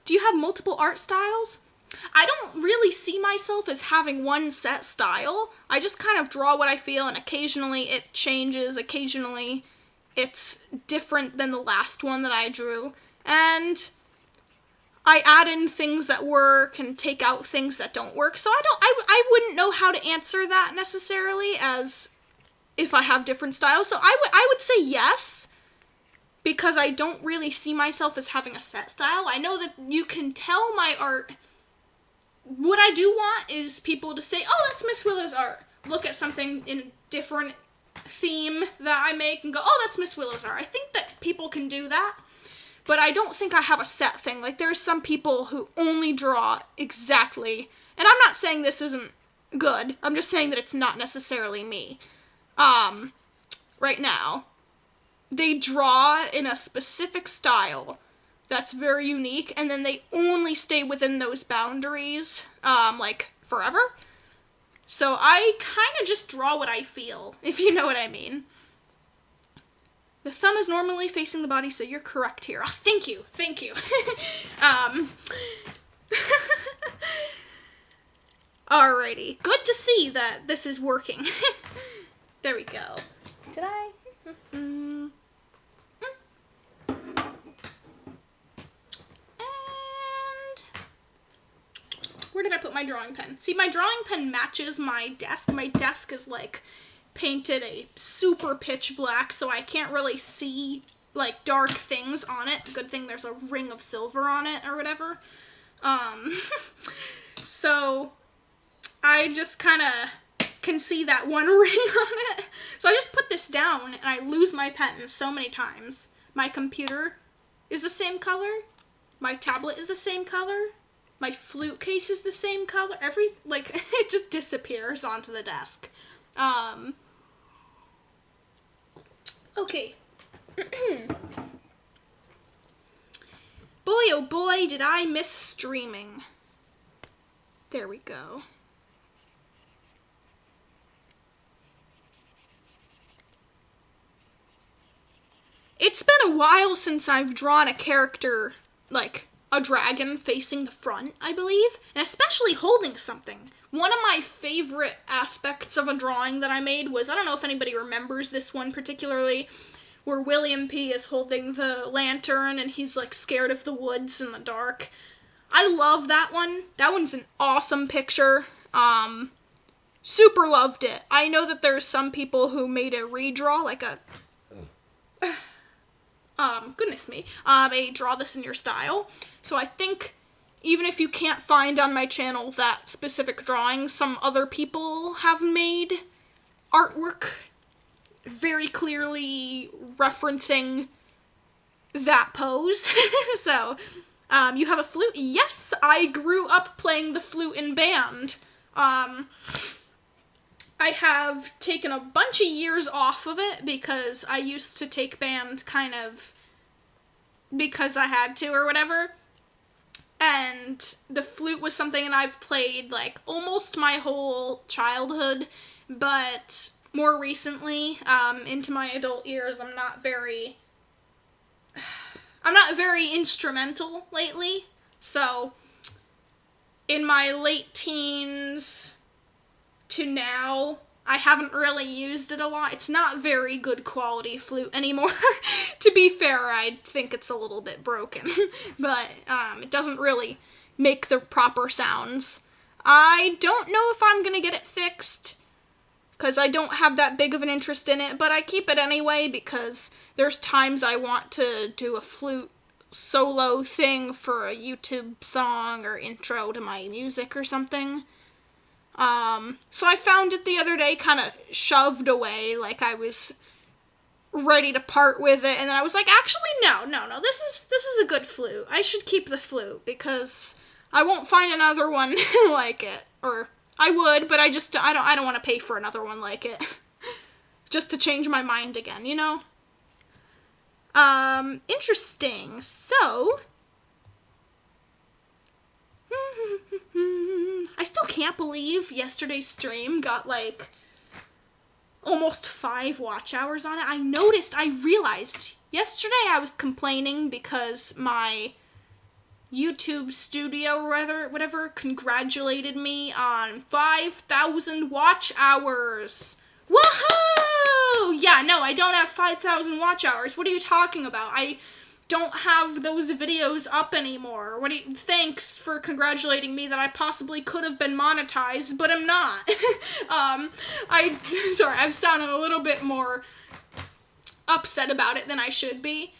Do you have multiple art styles? I don't really see myself as having one set style. I just kind of draw what I feel, and occasionally it changes, occasionally it's different than the last one that I drew. And I add in things that work and take out things that don't work. So I wouldn't know how to answer that necessarily as if I have different styles. So I would say yes, because I don't really see myself as having a set style. I know that you can tell my art. What I do want is people to say, oh, that's Miss Willow's art. Look at something in a different theme that I make and go, oh, that's Miss Willow's art. I think that people can do that, but I don't think I have a set thing. Like, there's some people who only draw exactly, and I'm not saying this isn't good. I'm just saying that it's not necessarily me. Right now, they draw in a specific style that's very unique, and then they only stay within those boundaries, like, forever. So I kind of just draw what I feel, if you know what I mean. The thumb is normally facing the body, so you're correct here. Oh, thank you, thank you. Alrighty, good to see that this is working. There we go. Did I? Where did I put my drawing pen? See, my drawing pen matches my desk. My desk is, like, painted a super pitch black, so I can't really see, like, dark things on it. Good thing there's a ring of silver on it, or whatever. So I just kind of can see that one ring on it. So I just put this down, and I lose my pen so many times. My computer is the same color. My tablet is the same color. My flute case is the same color. It just disappears onto the desk. Okay. Boy, oh boy, did I miss streaming. There we go. It's been a while since I've drawn a character, like, a dragon facing the front, I believe, and especially holding something. One of my favorite aspects of a drawing that I made was, I don't know if anybody remembers this one particularly, where William P. is holding the lantern and he's, like, scared of the woods in the dark. I love that one. That one's an awesome picture. Super loved it. I know that there's some people who made a redraw, like a... goodness me, a draw this in your style. So I think even if you can't find on my channel that specific drawing, some other people have made artwork very clearly referencing that pose. So, you have a flute? Yes, I grew up playing the flute in band. I have taken a bunch of years off of it because I used to take band kind of because I had to or whatever. And the flute was something that I've played, like, almost my whole childhood, but more recently, into my adult years, I'm not very instrumental lately. So, in my late teens to now, I haven't really used it a lot. It's not very good quality flute anymore. To be fair, I think it's a little bit broken. But it doesn't really make the proper sounds. I don't know if I'm gonna get it fixed, because I don't have that big of an interest in it, but I keep it anyway because there's times I want to do a flute solo thing for a YouTube song or intro to my music or something. So I found it the other day, kind of shoved away, like I was ready to part with it, and then I was like, actually, no, this is a good flute. I should keep the flute, because I won't find another one like it, or I would, but I don't want to pay for another one like it, just to change my mind again, you know? Interesting, so... I still can't believe yesterday's stream got, like, almost 5 watch hours on it. I realized, yesterday I was complaining because my YouTube studio, or whatever, congratulated me on 5,000 watch hours. Woohoo! Yeah, no, I don't have 5,000 watch hours. What are you talking about? I don't have those videos up anymore. Thanks for congratulating me that I possibly could have been monetized, but I'm not. I'm sounding a little bit more upset about it than I should be.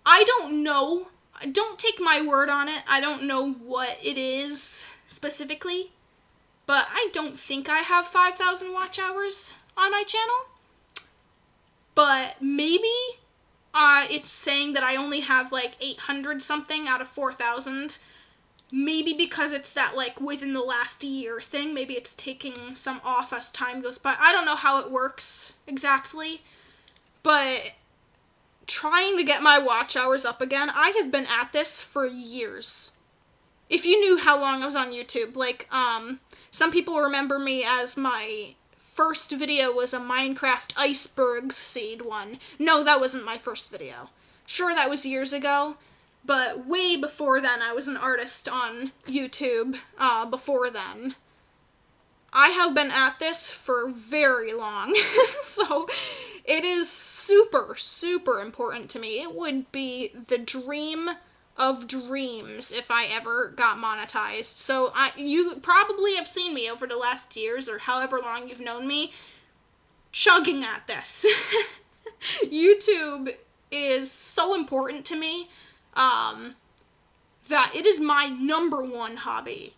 I don't know. Don't take my word on it. I don't know what it is specifically, but I don't think I have 5,000 watch hours on my channel. But maybe it's saying that I only have like 800 something out of 4,000. Maybe because it's that like within the last year thing. Maybe it's taking some off as time goes by. I don't know how it works exactly. But trying to get my watch hours up again, I have been at this for years. If you knew how long I was on YouTube, like, some people remember me as my first video was a Minecraft iceberg seed one. No, that wasn't my first video. Sure, that was years ago, but way before then, I was an artist on YouTube, before then. I have been at this for very long, so it is super, super important to me. It would be the dream of dreams if I ever got monetized. So you probably have seen me over the last years, or however long you've known me, chugging at this. YouTube is so important to me, that it is my number one hobby,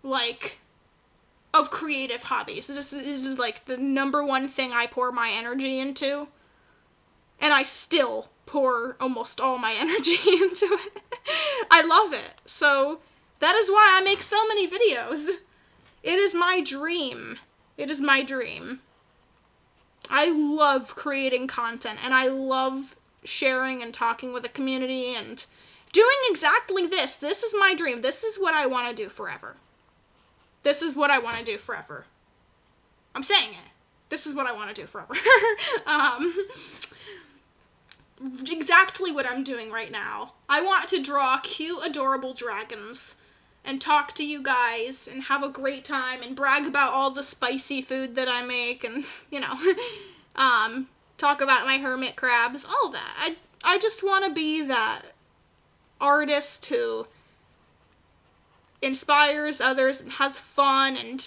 like, of creative hobbies. This is like the number one thing I pour my energy into, and I still pour almost all my energy into it. I love it. So that is why I make so many videos. It is my dream. It is my dream. I love creating content, and I love sharing and talking with the community and doing exactly this. This is my dream. This is what I want to do forever. This is what I want to do forever. I'm saying it. This is what I want to do forever. Exactly what I'm doing right now. I want to draw cute, adorable dragons and talk to you guys and have a great time and brag about all the spicy food that I make and, you know, talk about my hermit crabs, all that. I just want to be that artist who inspires others and has fun and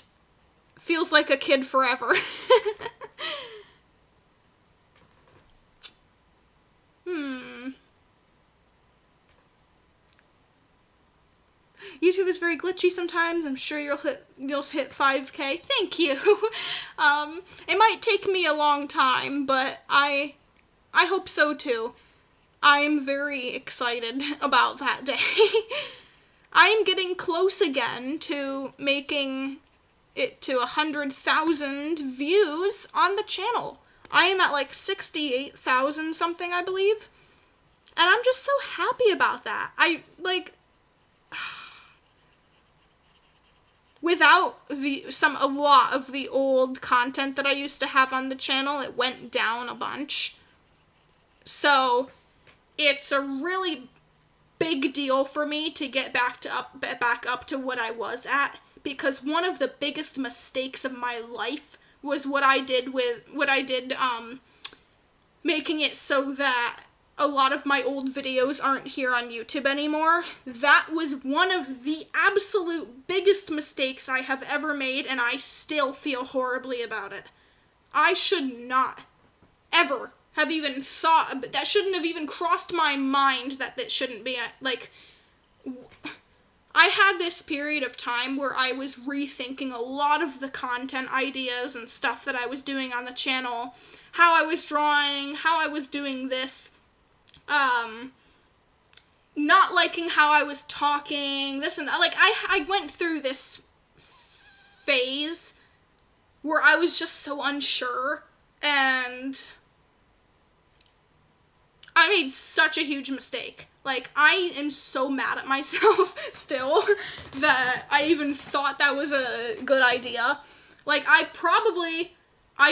feels like a kid forever. YouTube is very glitchy sometimes. I'm sure you'll hit 5K. Thank you. It might take me a long time, but I hope so too. I'm very excited about that day. I'm getting close again to making it to 100,000 views on the channel. I am at like 68,000 something, I believe. And I'm just so happy about that. without a lot of the old content that I used to have on the channel, it went down a bunch. So it's a really big deal for me to get back up to what I was at, because one of the biggest mistakes of my life was what I did making it so that a lot of my old videos aren't here on YouTube anymore. That was one of the absolute biggest mistakes I have ever made, and I still feel horribly about it. I should not ever have even thought, that shouldn't have even crossed my mind that shouldn't be, like, I had this period of time where I was rethinking a lot of the content ideas and stuff that I was doing on the channel, how I was drawing, how I was doing this, not liking how I was talking, this and that. Like, I went through this phase where I was just so unsure, and I made such a huge mistake. Like, I am so mad at myself still that I even thought that was a good idea. Like, I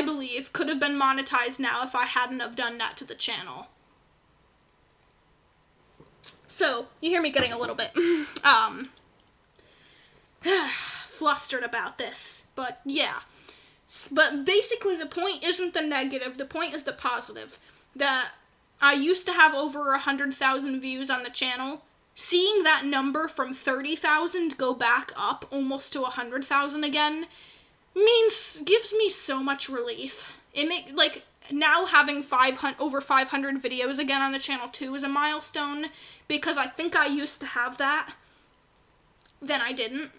believe, could have been monetized now if I hadn't have done that to the channel. So, you hear me getting a little bit, flustered about this, but yeah. But basically the point isn't the negative, the point is the positive. That I used to have over 100,000 views on the channel. Seeing that number from 30,000 go back up almost to 100,000 again gives me so much relief. Now having over 500 videos again on the channel too is a milestone, because I think I used to have that, then I didn't.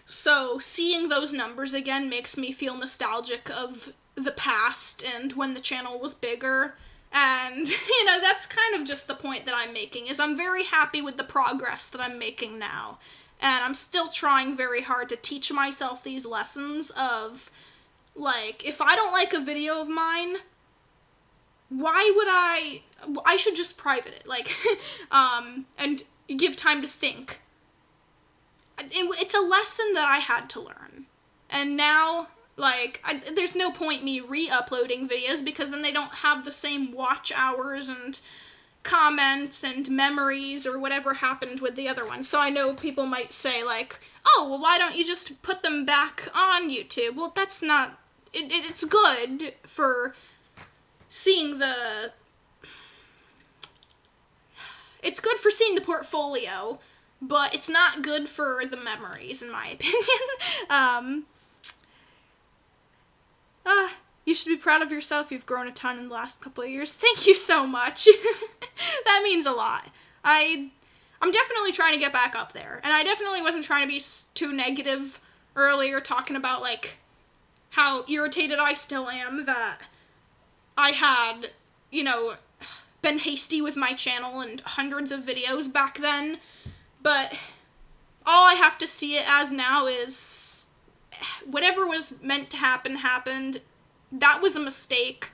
So seeing those numbers again makes me feel nostalgic of the past and when the channel was bigger. And, that's kind of just the point that I'm making, is I'm very happy with the progress that I'm making now. And I'm still trying very hard to teach myself these lessons of, like, if I don't like a video of mine, why would I should just private it, like, and give time to think. It's a lesson that I had to learn. And now, like, there's no point me re-uploading videos, because then they don't have the same watch hours and comments and memories or whatever happened with the other one. So I know people might say, like, oh, well, why don't you just put them back on YouTube? Well, that's not, it's good for seeing it's good for seeing the portfolio, but it's not good for the memories, in my opinion. You should be proud of yourself. You've grown a ton in the last couple of years. Thank you so much. That means a lot. I'm definitely trying to get back up there. And I definitely wasn't trying to be too negative earlier, talking about, like, how irritated I still am that I had, been hasty with my channel and hundreds of videos back then. But all I have to see it as now is whatever was meant to happen happened. That was a mistake.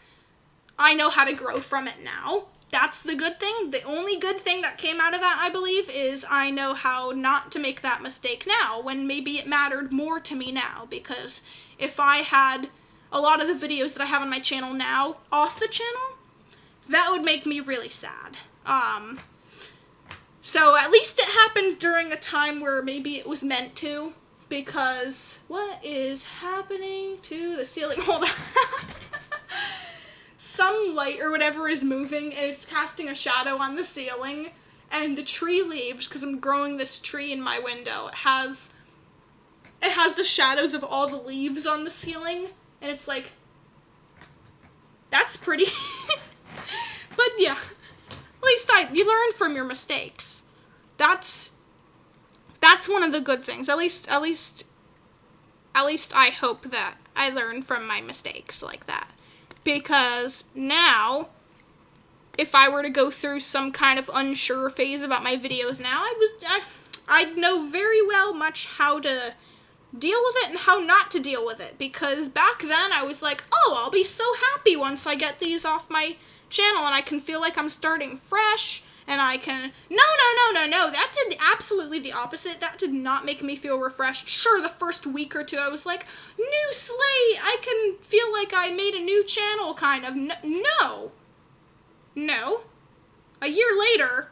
I know how to grow from it now. That's the good thing. The only good thing that came out of that, I believe, is I know how not to make that mistake now, when maybe it mattered more to me now, because if I had a lot of the videos that I have on my channel now off the channel, that would make me really sad. So at least it happened during a time where maybe it was meant to. Because what is happening to the ceiling? Hold on. Some light or whatever is moving, and it's casting a shadow on the ceiling. And the tree leaves, because I'm growing this tree in my window, it has the shadows of all the leaves on the ceiling. And it's like, that's pretty. But yeah, at least you learn from your mistakes. That's one of the good things. At least I hope that I learn from my mistakes like that. Because now, if I were to go through some kind of unsure phase about my videos now, I'd know very well much how to deal with it and how not to deal with it. Because back then I was like, oh, I'll be so happy once I get these off my channel and I can feel like I'm starting fresh and I can, no, that did absolutely the opposite. That did not make me feel refreshed. Sure, the first week or two I was like, new slate, I can feel like I made a new channel, kind of. No. A year later,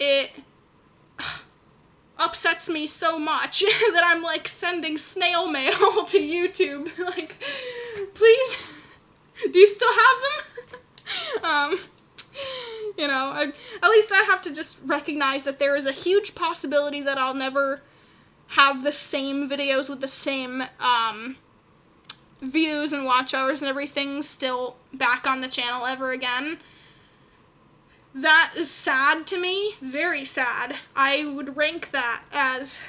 it upsets me so much that I'm like sending snail mail to YouTube. Like, please, do you still have them? At least I have to just recognize that there is a huge possibility that I'll never have the same videos with the same views and watch hours and everything still back on the channel ever again. That is sad to me, very sad. I would rank that as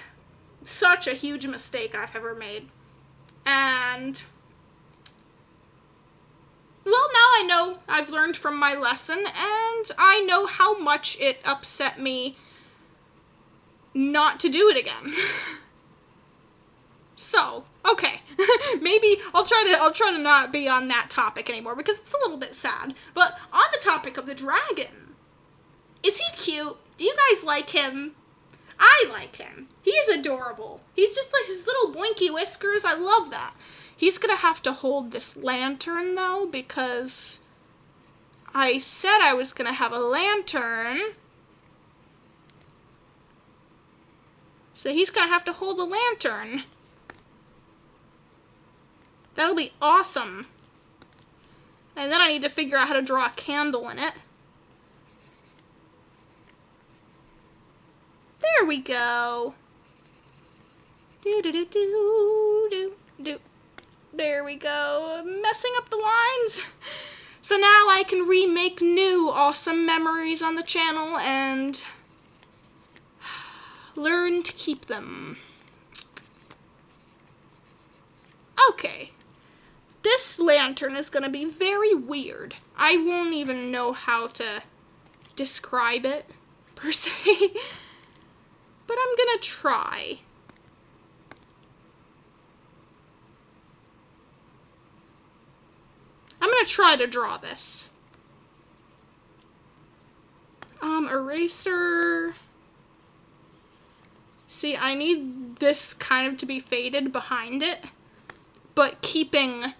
such a huge mistake I've ever made. And, well, now I know I've learned from my lesson, and I know how much it upset me not to do it again. So, okay, maybe I'll try to not be on that topic anymore, because it's a little bit sad. But on the topic of the dragon, is he cute? Do you guys like him? I like him. He's adorable. He's just like his little boinky whiskers. I love that. He's gonna have to hold this lantern, though, because I said I was gonna have a lantern. So he's gonna have to hold the lantern. That'll be awesome. And then I need to figure out how to draw a candle in it. There we go. There we go. Messing up the lines. So now I can remake new awesome memories on the channel and learn to keep them. Okay. This lantern is going to be very weird. I won't even know how to describe it, per se. But I'm going to try. I'm going to try to draw this. Eraser. See, I need this kind of to be faded behind it, but keeping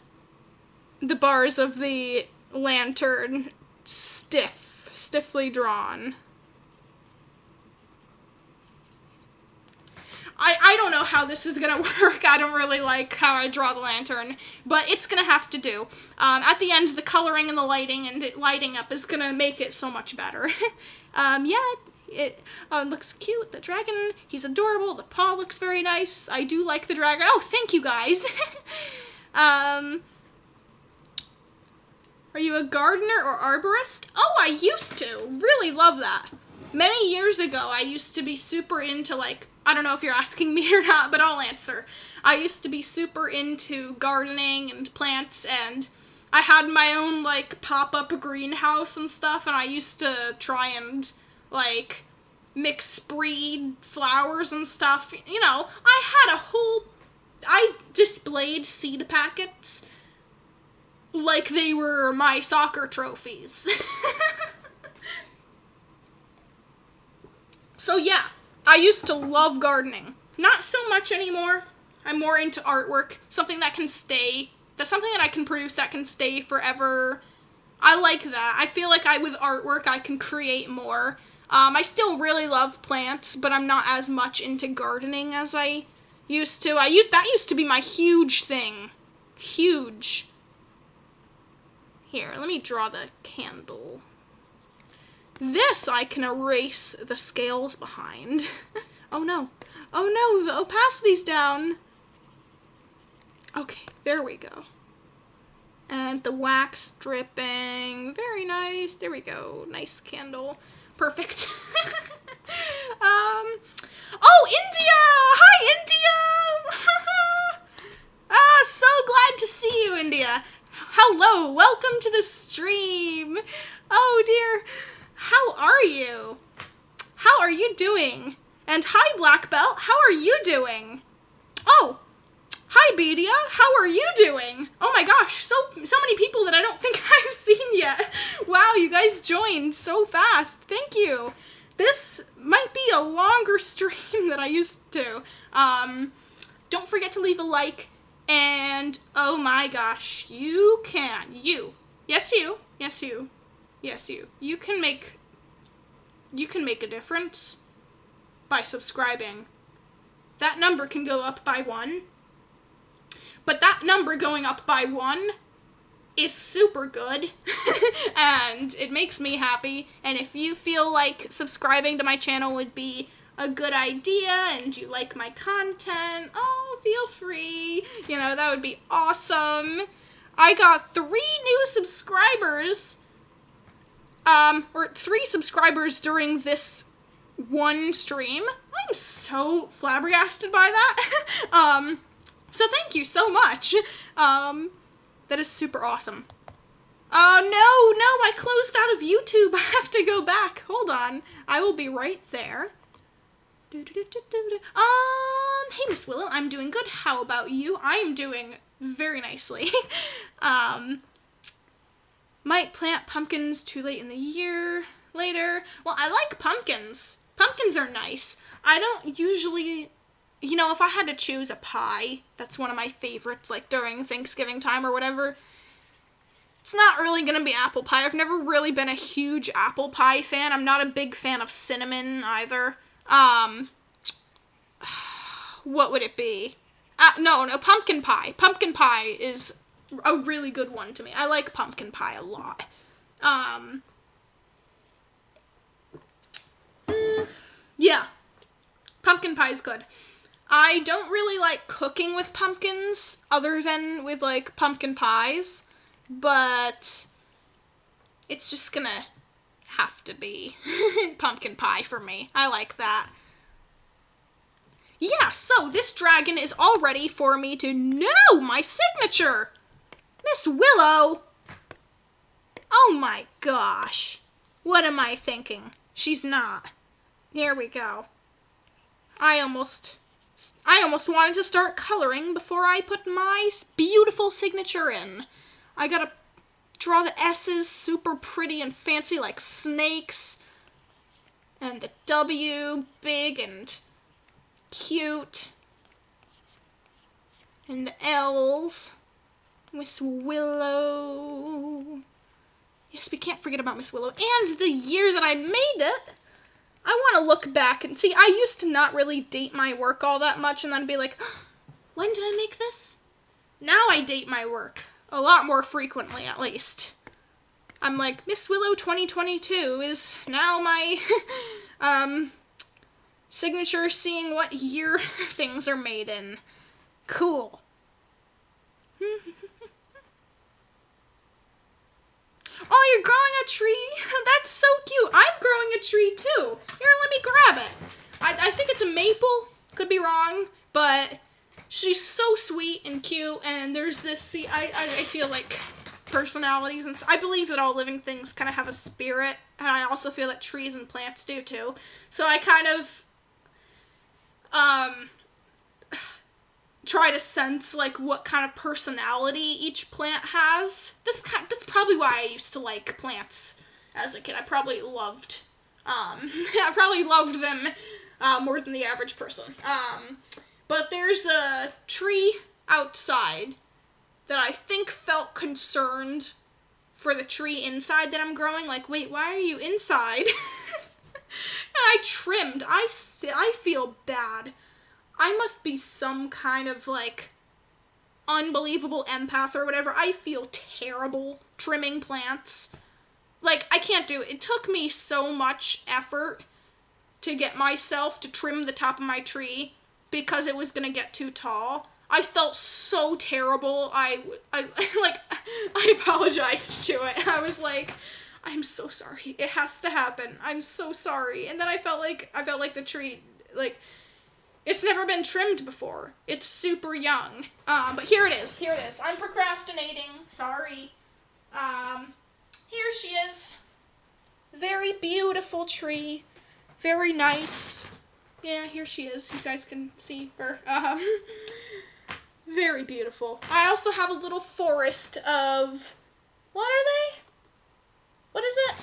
the bars of the lantern stiffly drawn. I don't know how this is going to work. I don't really like how I draw the lantern, but it's going to have to do. At the end, the coloring and the lighting and it lighting up is going to make it so much better. It looks cute. The dragon, he's adorable. The paw looks very nice. I do like the dragon. Oh, thank you guys. Are you a gardener or arborist? Oh, I used to. Really love that. Many years ago, I used to be super into, like, I don't know if you're asking me or not, but I'll answer. I used to be super into gardening and plants, and I had my own, like, pop-up greenhouse and stuff, and I used to try and, like, mix breed flowers and stuff. You know, I displayed seed packets like they were my soccer trophies. So yeah, I used to love gardening. Not so much anymore. I'm more into artwork, something that can stay. That's something that I can produce that can stay forever. I like that. I feel like with artwork I can create more. I still really love plants, but I'm not as much into gardening as I used to. That used to be my huge thing. Huge. Here, let me draw the candle. This I can erase the scales behind. Oh no. Oh no, the opacity's down. Okay, there we go. And the wax dripping. Very nice. There we go. Nice candle. Perfect. Oh, India! Hi, India! So glad to see you, India. Hello, welcome to the stream. Oh dear. How are you? How are you doing? And hi, Black Belt. How are you doing? Oh, hi, Hi, Bedia. How are you doing? Oh my gosh, so many people that I don't think I've seen yet. Wow, you guys joined so fast. Thank you. This might be a longer stream than I used to. Don't forget to leave a like. And, oh my gosh, you can. Yes, you. You can make a difference by subscribing. That number can go up by 1. But that number going up by 1 is super good. And it makes me happy. And if you feel like subscribing to my channel would be a good idea and you like my content, feel free. That would be awesome. I got 3 new subscribers. Or 3 subscribers during this one stream. I'm so flabbergasted by that. So thank you so much. That is super awesome. Oh, no, I closed out of YouTube. I have to go back. Hold on. I will be right there. Hey, Miss Willow, I'm doing good. How about you? I am doing very nicely. Might plant pumpkins too late in the year later. Well, I like pumpkins. Pumpkins are nice. I don't usually, if I had to choose a pie, that's one of my favorites, like during Thanksgiving time or whatever, it's not really gonna be apple pie. I've never really been a huge apple pie fan. I'm not a big fan of cinnamon either. What would it be? No, pumpkin pie. Pumpkin pie is a really good one to me. I like pumpkin pie a lot. Yeah. Pumpkin pie is good. I don't really like cooking with pumpkins other than with, like, pumpkin pies, but it's just gonna have to be pumpkin pie for me. I like that. Yeah, so this dragon is all ready for me to know my signature. Miss Willow. Oh my gosh. What am I thinking? She's not. Here we go. I almost wanted to start coloring before I put my beautiful signature in. I gotta draw the S's super pretty and fancy like snakes. And the W big and cute. And the L's. Miss Willow. Yes, we can't forget about Miss Willow. And the year that I made it. I want to look back and see. I used to not really date my work all that much and then be like, when did I make this? Now I date my work. A lot more frequently, at least. I'm like, Miss Willow 2022 is now my signature, seeing what year things are made in. Cool. Oh, you're growing a tree? That's so cute. I'm growing a tree too. Here, let me grab it. I think it's a maple. Could be wrong, but she's so sweet and cute. And there's this, I feel like personalities, and I believe that all living things kind of have a spirit. And I also feel that trees and plants do too. So I kind of, try to sense like what kind of personality each plant has. That's probably why I used to like plants as a kid. I probably loved them more than the average person. But there's a tree outside that I think felt concerned for the tree inside that I'm growing. Like, wait, why are you inside? And I trimmed. I feel bad. I must be some kind of, like, unbelievable empath or whatever. I feel terrible trimming plants. Like, I can't do it. It took me so much effort to get myself to trim the top of my tree because it was gonna get too tall. I felt so terrible. I apologized to it. I was like, I'm so sorry. It has to happen. I'm so sorry. And then I felt like the tree, like, it's never been trimmed before. It's super young. But here it is. I'm procrastinating. Sorry. Here she is. Very beautiful tree. Very nice. Yeah, here she is. You guys can see her. Very beautiful. I also have a little forest of, what are they? What is it?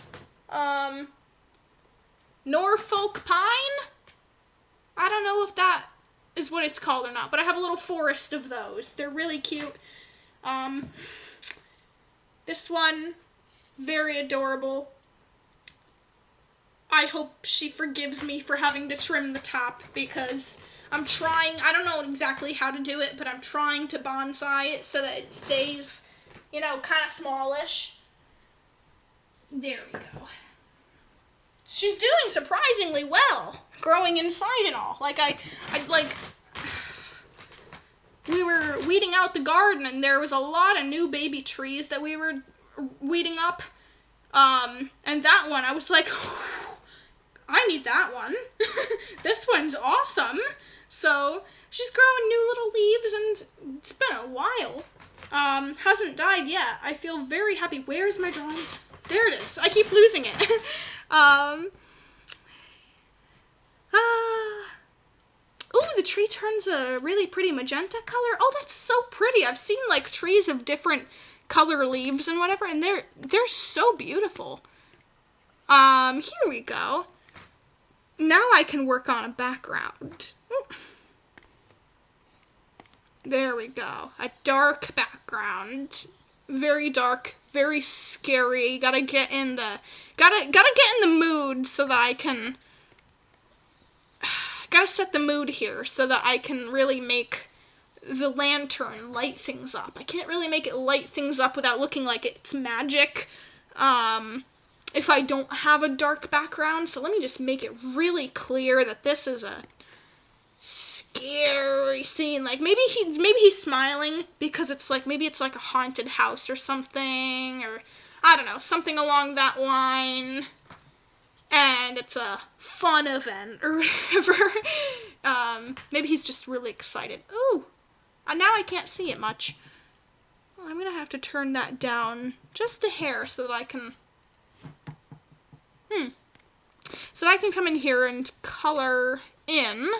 Norfolk pine? I don't know if that is what it's called or not, but I have a little forest of those. They're really cute. This one, very adorable. I hope she forgives me for having to trim the top because I'm trying, I don't know exactly how to do it, but I'm trying to bonsai it so that it stays, you know, kind of smallish. There we go. She's doing surprisingly well, growing inside and all. Like, we were weeding out the garden and there was a lot of new baby trees that we were weeding up. And that one, I was like, I need that one. This one's awesome. So, she's growing new little leaves and it's been a while. Hasn't died yet. I feel very happy. Where's my drawing? There it is. I keep losing it. Oh, the tree turns a really pretty magenta color. Oh, that's so pretty. I've seen like trees of different color leaves and whatever, and they're so beautiful. Here we go. Now I can work on a background. Ooh. There we go. A dark background. Very dark, very scary. Gotta get in the mood so that I can gotta set the mood here so that I can really make the lantern light things up. I can't really make it light things up without looking like it's magic if I don't have a dark background. So let me just make it really clear that this is a scary scene. Like maybe he's smiling because it's like, maybe it's like a haunted house or something, or I don't know, something along that line. And it's a fun event or whatever. Maybe he's just really excited. Ooh, now I can't see it much. Well, I'm gonna have to turn that down just a hair so that I can, so that I can come in here and color in.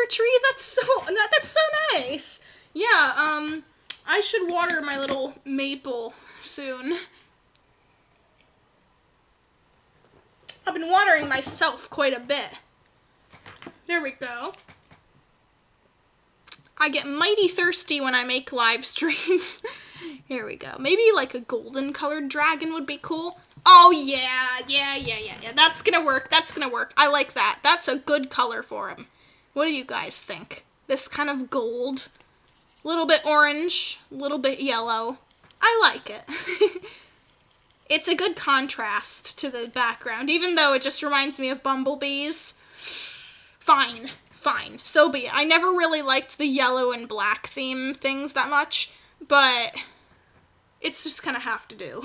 Tree, that's so nice. Yeah, I should water my little maple soon. I've been watering myself quite a bit. There we go. I get mighty thirsty when I make live streams. Here we go. Maybe like a golden colored dragon would be cool. Oh yeah. That's gonna work. I like that. That's a good color for him. What do you guys think? This kind of gold, a little bit orange, a little bit yellow. I like it. It's a good contrast to the background, even though it just reminds me of bumblebees. Fine. So be it. I never really liked the yellow and black theme things that much, but it's just kind of have to do.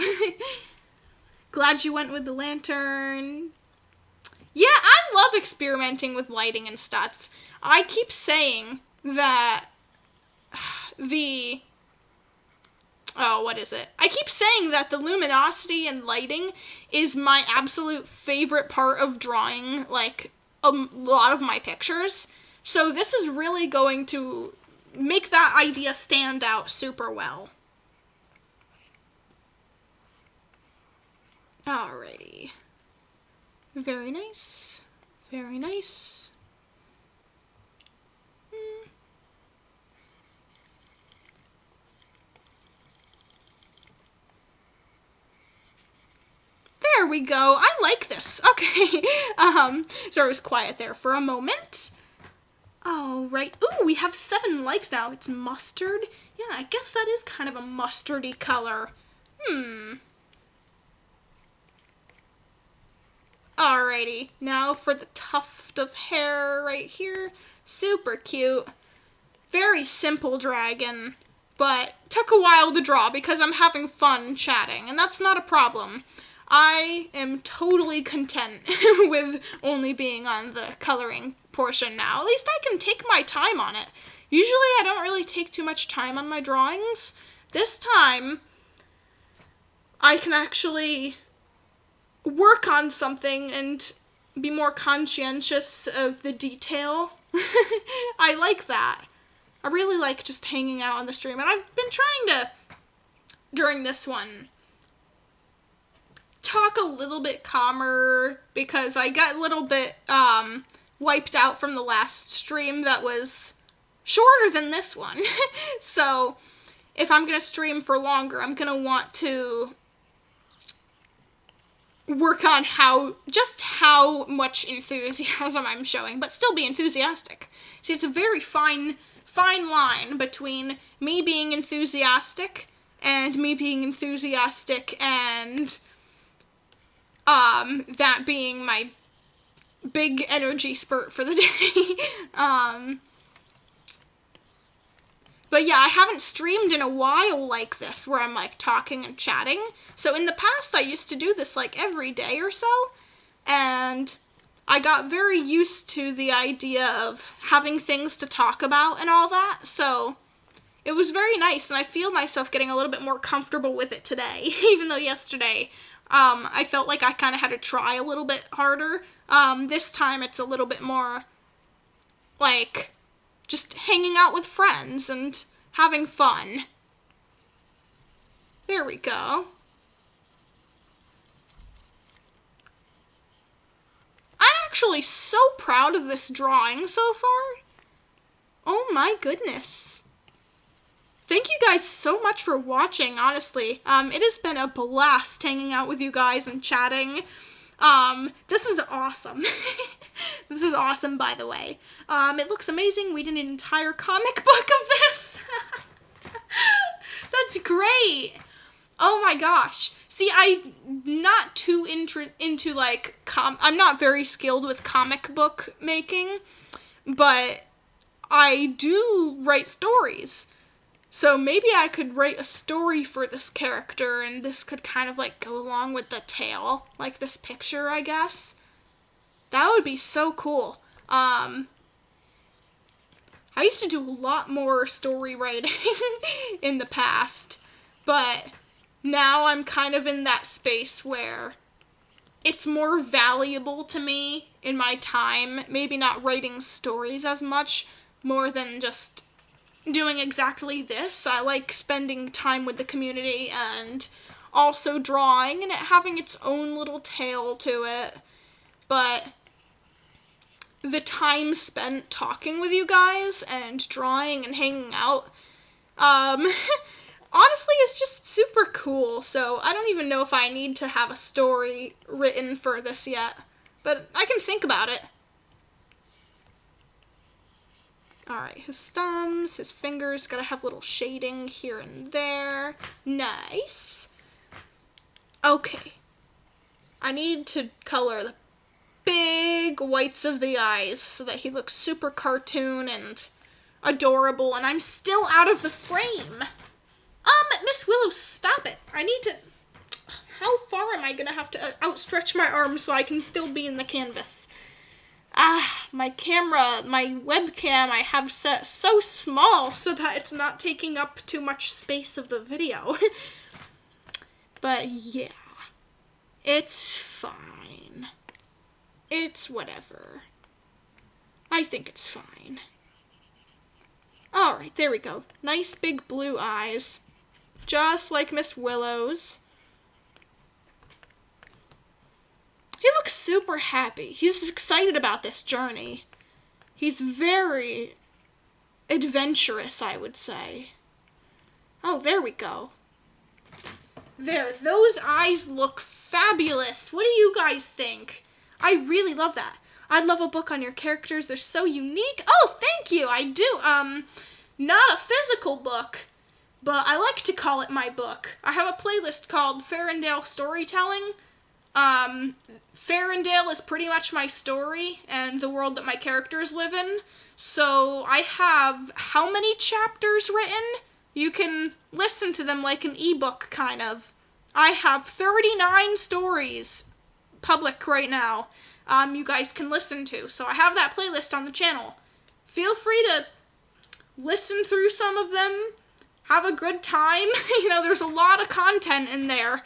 Glad you went with the lantern. Yeah, I love experimenting with lighting and stuff. I keep saying that I keep saying that the luminosity and lighting is my absolute favorite part of drawing, like, a lot of my pictures. So this is really going to make that idea stand out super well. Alrighty. Very nice. Very nice. There we go. I like this. Okay. So it was quiet there for a moment. All right. Ooh, we have 7 likes now. It's mustard. Yeah, I guess that is kind of a mustardy color. Alrighty, now for the tuft of hair right here. Super cute. Very simple dragon, but took a while to draw because I'm having fun chatting, and that's not a problem. I am totally content with only being on the coloring portion now. At least I can take my time on it. Usually I don't really take too much time on my drawings. This time, I can actually work on something and be more conscientious of the detail. I like that. I really like just hanging out on the stream, and I've been trying to, during this one, talk a little bit calmer, because I got a little bit wiped out from the last stream that was shorter than this one. So if I'm gonna stream for longer, I'm gonna want to work on how much enthusiasm I'm showing, but still be enthusiastic. See, it's a very fine line between me being enthusiastic and that being my big energy spurt for the day. But yeah, I haven't streamed in a while like this, where I'm like talking and chatting. So in the past, I used to do this like every day or so, and I got very used to the idea of having things to talk about and all that. So it was very nice, and I feel myself getting a little bit more comfortable with it today, even though yesterday I felt like I kind of had to try a little bit harder. This time it's a little bit more like just hanging out with friends and having fun. There we go. I'm actually so proud of this drawing so far. Oh my goodness. Thank you guys so much for watching, honestly. It has been a blast hanging out with you guys and chatting. This is awesome. This is awesome, by the way. It looks amazing. We did an entire comic book of this. That's great. Oh my gosh. See, I'm not too into like, I'm not very skilled with comic book making, but I do write stories. So maybe I could write a story for this character, and this could kind of like go along with the tale, like this picture, I guess. That would be so cool. I used to do a lot more story writing in the past, but now I'm kind of in that space where it's more valuable to me in my time, maybe not writing stories as much, more than just doing exactly this. I like spending time with the community and also drawing and it having its own little tale to it. But the time spent talking with you guys and drawing and hanging out, honestly, it's just super cool. So I don't even know if I need to have a story written for this yet, but I can think about it. Alright, his thumbs, his fingers, gotta have little shading here and there. Nice. Okay. I need to color the big whites of the eyes so that he looks super cartoon and adorable, and I'm still out of the frame. Miss Willow, stop it. I need to... How far am I gonna have to outstretch my arms so I can still be in the canvas? My camera, my webcam I have set so small so that it's not taking up too much space of the video. But yeah, it's fine. It's whatever. I think it's fine. Alright, there we go. Nice big blue eyes. Just like Miss Willow's. He looks super happy. He's excited about this journey. He's very adventurous, I would say. Oh, there we go. There, those eyes look fabulous. What do you guys think? I really love that. I love a book on your characters. They're so unique. Oh, thank you. I do. Not a physical book, but I like to call it my book. I have a playlist called Farendale Storytelling. Farendale is pretty much my story and the world that my characters live in. So I have how many chapters written? You can listen to them like an ebook, kind of. I have 39 stories public right now. you guys can listen to. So I have that playlist on the channel. Feel free to listen through some of them. Have a good time. There's a lot of content in there.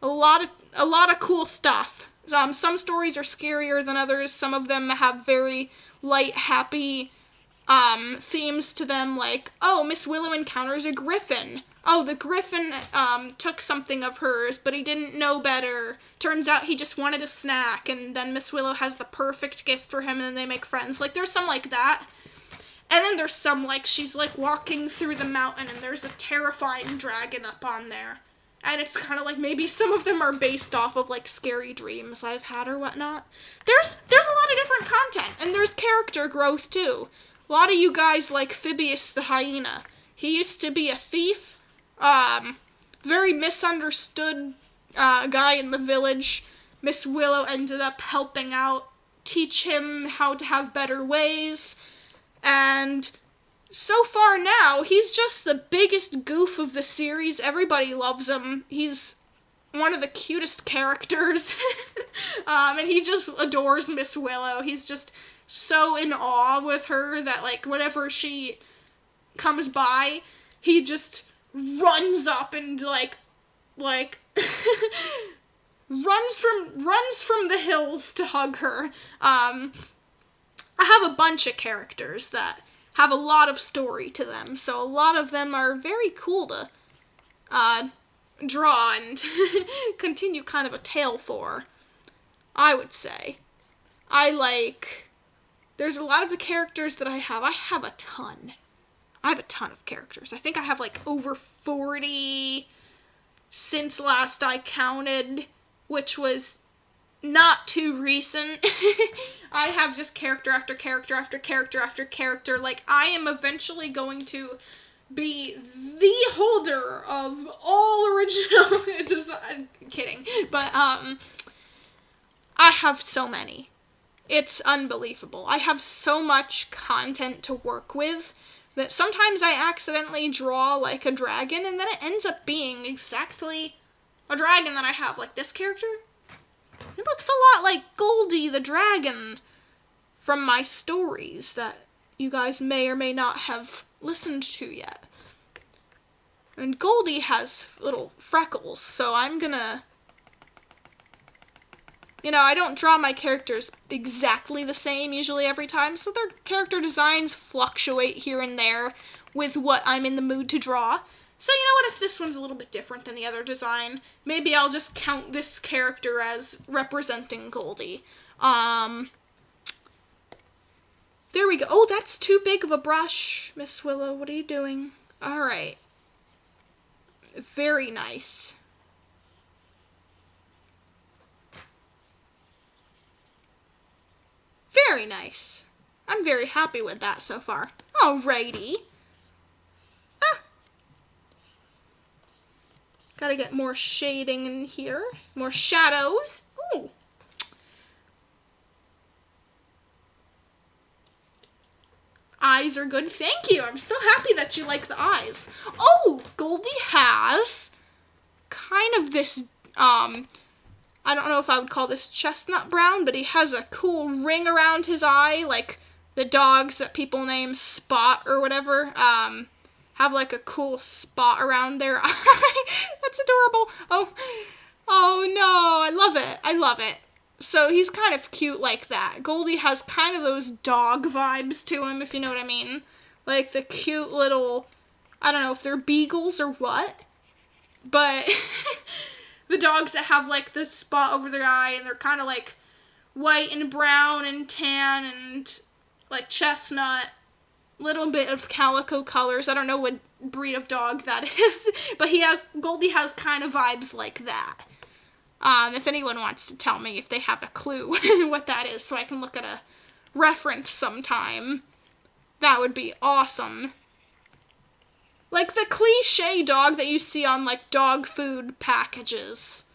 A lot of cool stuff. Some stories are scarier than others. Some of them have very light, happy themes to them, like, oh, Miss Willow encounters a griffin. Oh, the griffin took something of hers, but he didn't know better. Turns out he just wanted a snack, and then Miss Willow has the perfect gift for him, and then they make friends. Like, there's some like that. And then there's some, like, she's, like, walking through the mountain, and there's a terrifying dragon up on there. And it's kind of like maybe some of them are based off of, like, scary dreams I've had or whatnot. There's a lot of different content, and there's character growth, too. A lot of you guys like Phibius the hyena. He used to be a thief, very misunderstood guy in the village. Miss Willow ended up helping out, teach him how to have better ways, and so far now, he's just the biggest goof of the series. Everybody loves him. He's one of the cutest characters, and he just adores Miss Willow. He's just so in awe with her that, like, whenever she comes by, he just runs up and, like, runs from the hills to hug her. I have a bunch of characters that have a lot of story to them, so a lot of them are very cool to draw and continue kind of a tale for, I would say. There's a lot of the characters that I have a ton. I have a ton of characters. I think I have, like, over 40 since last I counted, which was not too recent. I have just character after character after character after character. Like, I am eventually going to be the holder of all original design. Kidding. But, I have so many. It's unbelievable. I have so much content to work with that sometimes I accidentally draw, like, a dragon, and then it ends up being exactly a dragon that I have. Like, this character, it looks a lot like Goldie the dragon from my stories that you guys may or may not have listened to yet. And Goldie has little freckles, so I'm gonna... I don't draw my characters exactly the same usually every time, so their character designs fluctuate here and there with what I'm in the mood to draw. So you know what, if this one's a little bit different than the other design, maybe I'll just count this character as representing Goldie. There we go. Oh, that's too big of a brush, Miss Willow. What are you doing? Alright. Very nice. Very nice. I'm very happy with that so far. Alrighty. Gotta get more shading in here. More shadows. Ooh. Eyes are good. Thank you. I'm so happy that you like the eyes. Oh, Goldie has kind of this, I don't know if I would call this chestnut brown, but he has a cool ring around his eye, like the dogs that people name Spot or whatever, have like a cool spot around their eye. That's adorable. Oh no, I love it. I love it. So he's kind of cute like that. Goldie has kind of those dog vibes to him, if you know what I mean. Like the cute little, I don't know if they're beagles or what, but the dogs that have like the spot over their eye and they're kind of like white and brown and tan and like chestnut, little bit of calico colors. I don't know what breed of dog that is, but Goldie has kind of vibes like that. If anyone wants to tell me if they have a clue what that is so I can look at a reference sometime, that would be awesome. Like the cliche dog that you see on like dog food packages.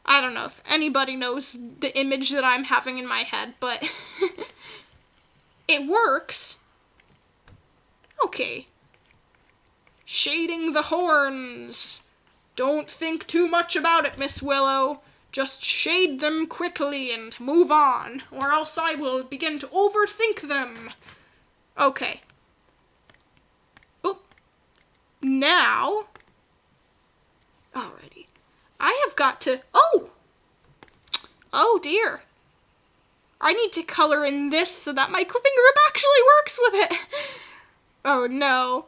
I don't know if anybody knows the image that I'm having in my head, but it works. Okay. Shading the horns. Don't think too much about it, Miss Willow. Just shade them quickly and move on, or else I will begin to overthink them. Okay. Oh. Now. Alrighty. I have got to... Oh! Oh dear. I need to color in this so that my clipping grip actually works with it. Oh no.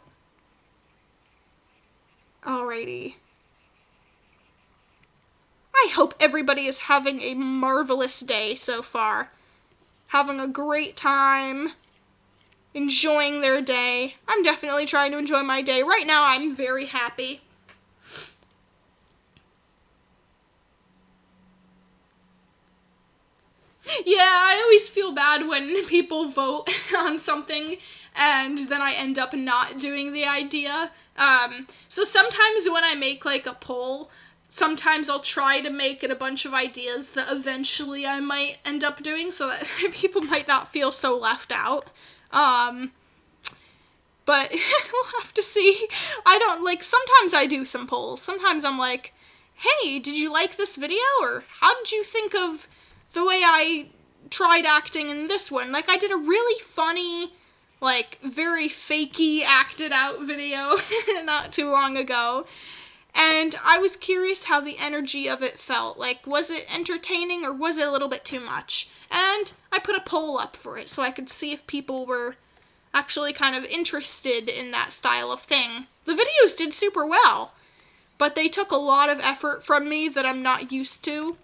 Alrighty. I hope everybody is having a marvelous day so far. Having a great time. Enjoying their day. I'm definitely trying to enjoy my day. Right now I'm very happy. Yeah, I always feel bad when people vote on something and then I end up not doing the idea. So sometimes when I make like a poll, sometimes I'll try to make it a bunch of ideas that eventually I might end up doing so that people might not feel so left out. But we'll have to see. I don't, like, sometimes I do some polls. Sometimes I'm like, hey, did you like this video? Or how did you think of the way I tried acting in this one? Like, I did a really funny, like, very fakey acted out video not too long ago. And I was curious how the energy of it felt. Like, was it entertaining or was it a little bit too much? And I put a poll up for it so I could see if people were actually kind of interested in that style of thing. The videos did super well, but they took a lot of effort from me that I'm not used to.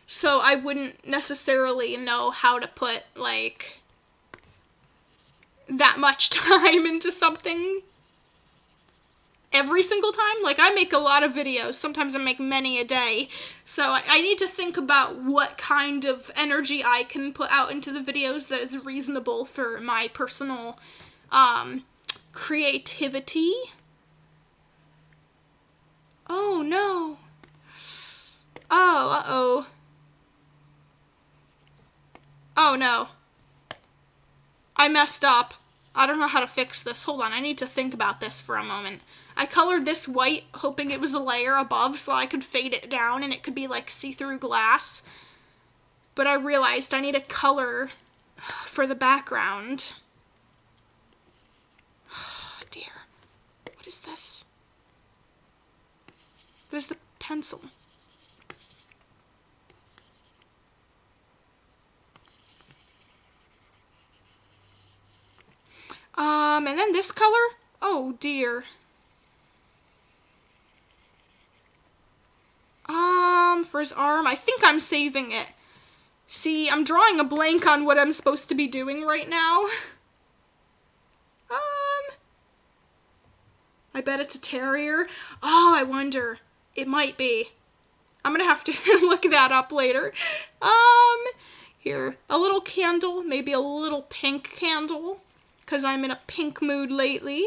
So I wouldn't necessarily know how to put, like, that much time into something every single time. Like, I make a lot of videos. Sometimes I make many a day. So I need to think about what kind of energy I can put out into the videos that is reasonable for my personal creativity. Oh, no. Oh, uh-oh. Oh, no. I messed up. I don't know how to fix this. Hold on, I need to think about this for a moment. I colored this white, hoping it was the layer above so I could fade it down and it could be like see-through glass. But I realized I need a color for the background. Oh, dear. What is this? What is the pencil? And then this color? Oh, dear. For his arm, I think I'm saving it. See, I'm drawing a blank on what I'm supposed to be doing right now. I bet it's a terrier. Oh, I wonder. It might be. I'm gonna have to look that up later. Here, a little candle, maybe a little pink candle, because I'm in a pink mood lately.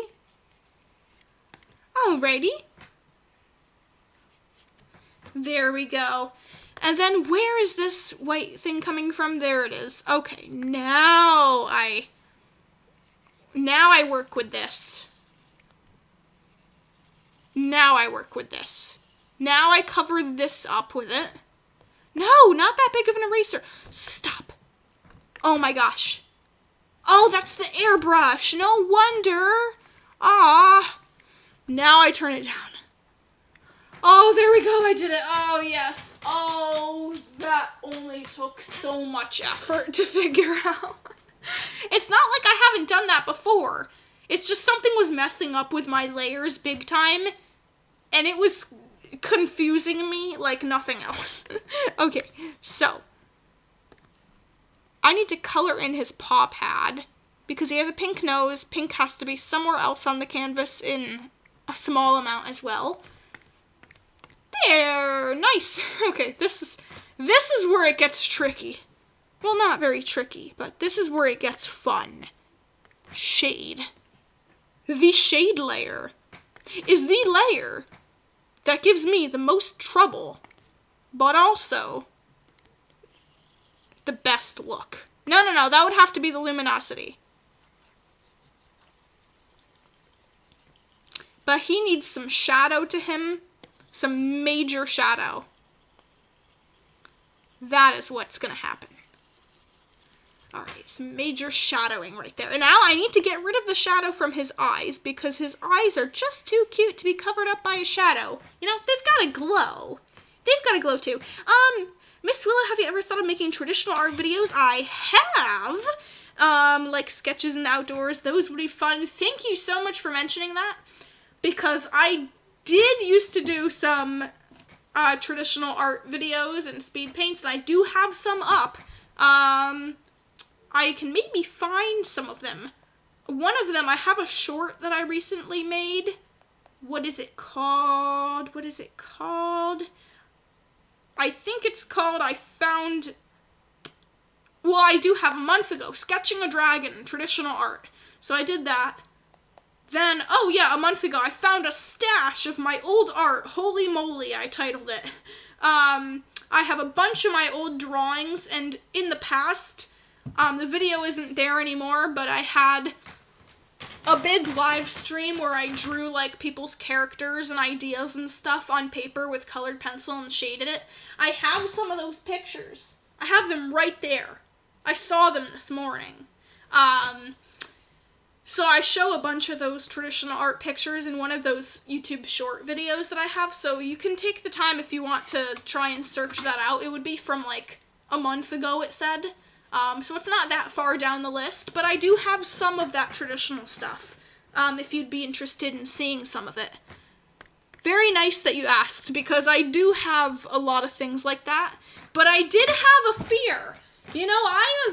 Alrighty. There we go. And then where is this white thing coming from? There it is. Okay, now I work with this. Now I work with this. Now I cover this up with it. No, not that big of an eraser. Stop. Oh my gosh. Oh, that's the airbrush. No wonder. Ah. Now I turn it down. Oh, there we go. I did it. Oh, yes. Oh, that only took so much effort to figure out. It's not like I haven't done that before. It's just something was messing up with my layers big time, and it was confusing me like nothing else. Okay, so I need to color in his paw pad because he has a pink nose. Pink has to be somewhere else on the canvas in a small amount as well. There, nice. Okay, this is where it gets tricky. Well, not very tricky, but this is where it gets fun. Shade. The shade layer is the layer that gives me the most trouble, but also the best look. No, that would have to be the luminosity. But he needs some shadow to him. Some major shadow. That is what's gonna happen. Alright, some major shadowing right there. And now I need to get rid of the shadow from his eyes because his eyes are just too cute to be covered up by a shadow. You know, they've got to glow. They've got to glow too. Miss Willow, have you ever thought of making traditional art videos? I have. Like sketches in the outdoors. Those would be fun. Thank you so much for mentioning that because I did used to do some traditional art videos and speed paints, and I do have some up. I can maybe find some of them. One of them, I have a short that I recently made. What is it called? I think it's called, I do have a month ago, Sketching a Dragon, traditional art. So I did that. Then, a month ago, I found a stash of my old art. Holy moly, I titled it. I have a bunch of my old drawings, and in the past, the video isn't there anymore, but I had a big live stream where I drew, like, people's characters and ideas and stuff on paper with colored pencil and shaded it. I have some of those pictures. I have them right there. I saw them this morning. So I show a bunch of those traditional art pictures in one of those YouTube short videos that I have, so you can take the time if you want to try and search that out. It would be from, like, a month ago, it said. So it's not that far down the list, but I do have some of that traditional stuff, if you'd be interested in seeing some of it. Very nice that you asked, because I do have a lot of things like that, but I did have a fear. You know, I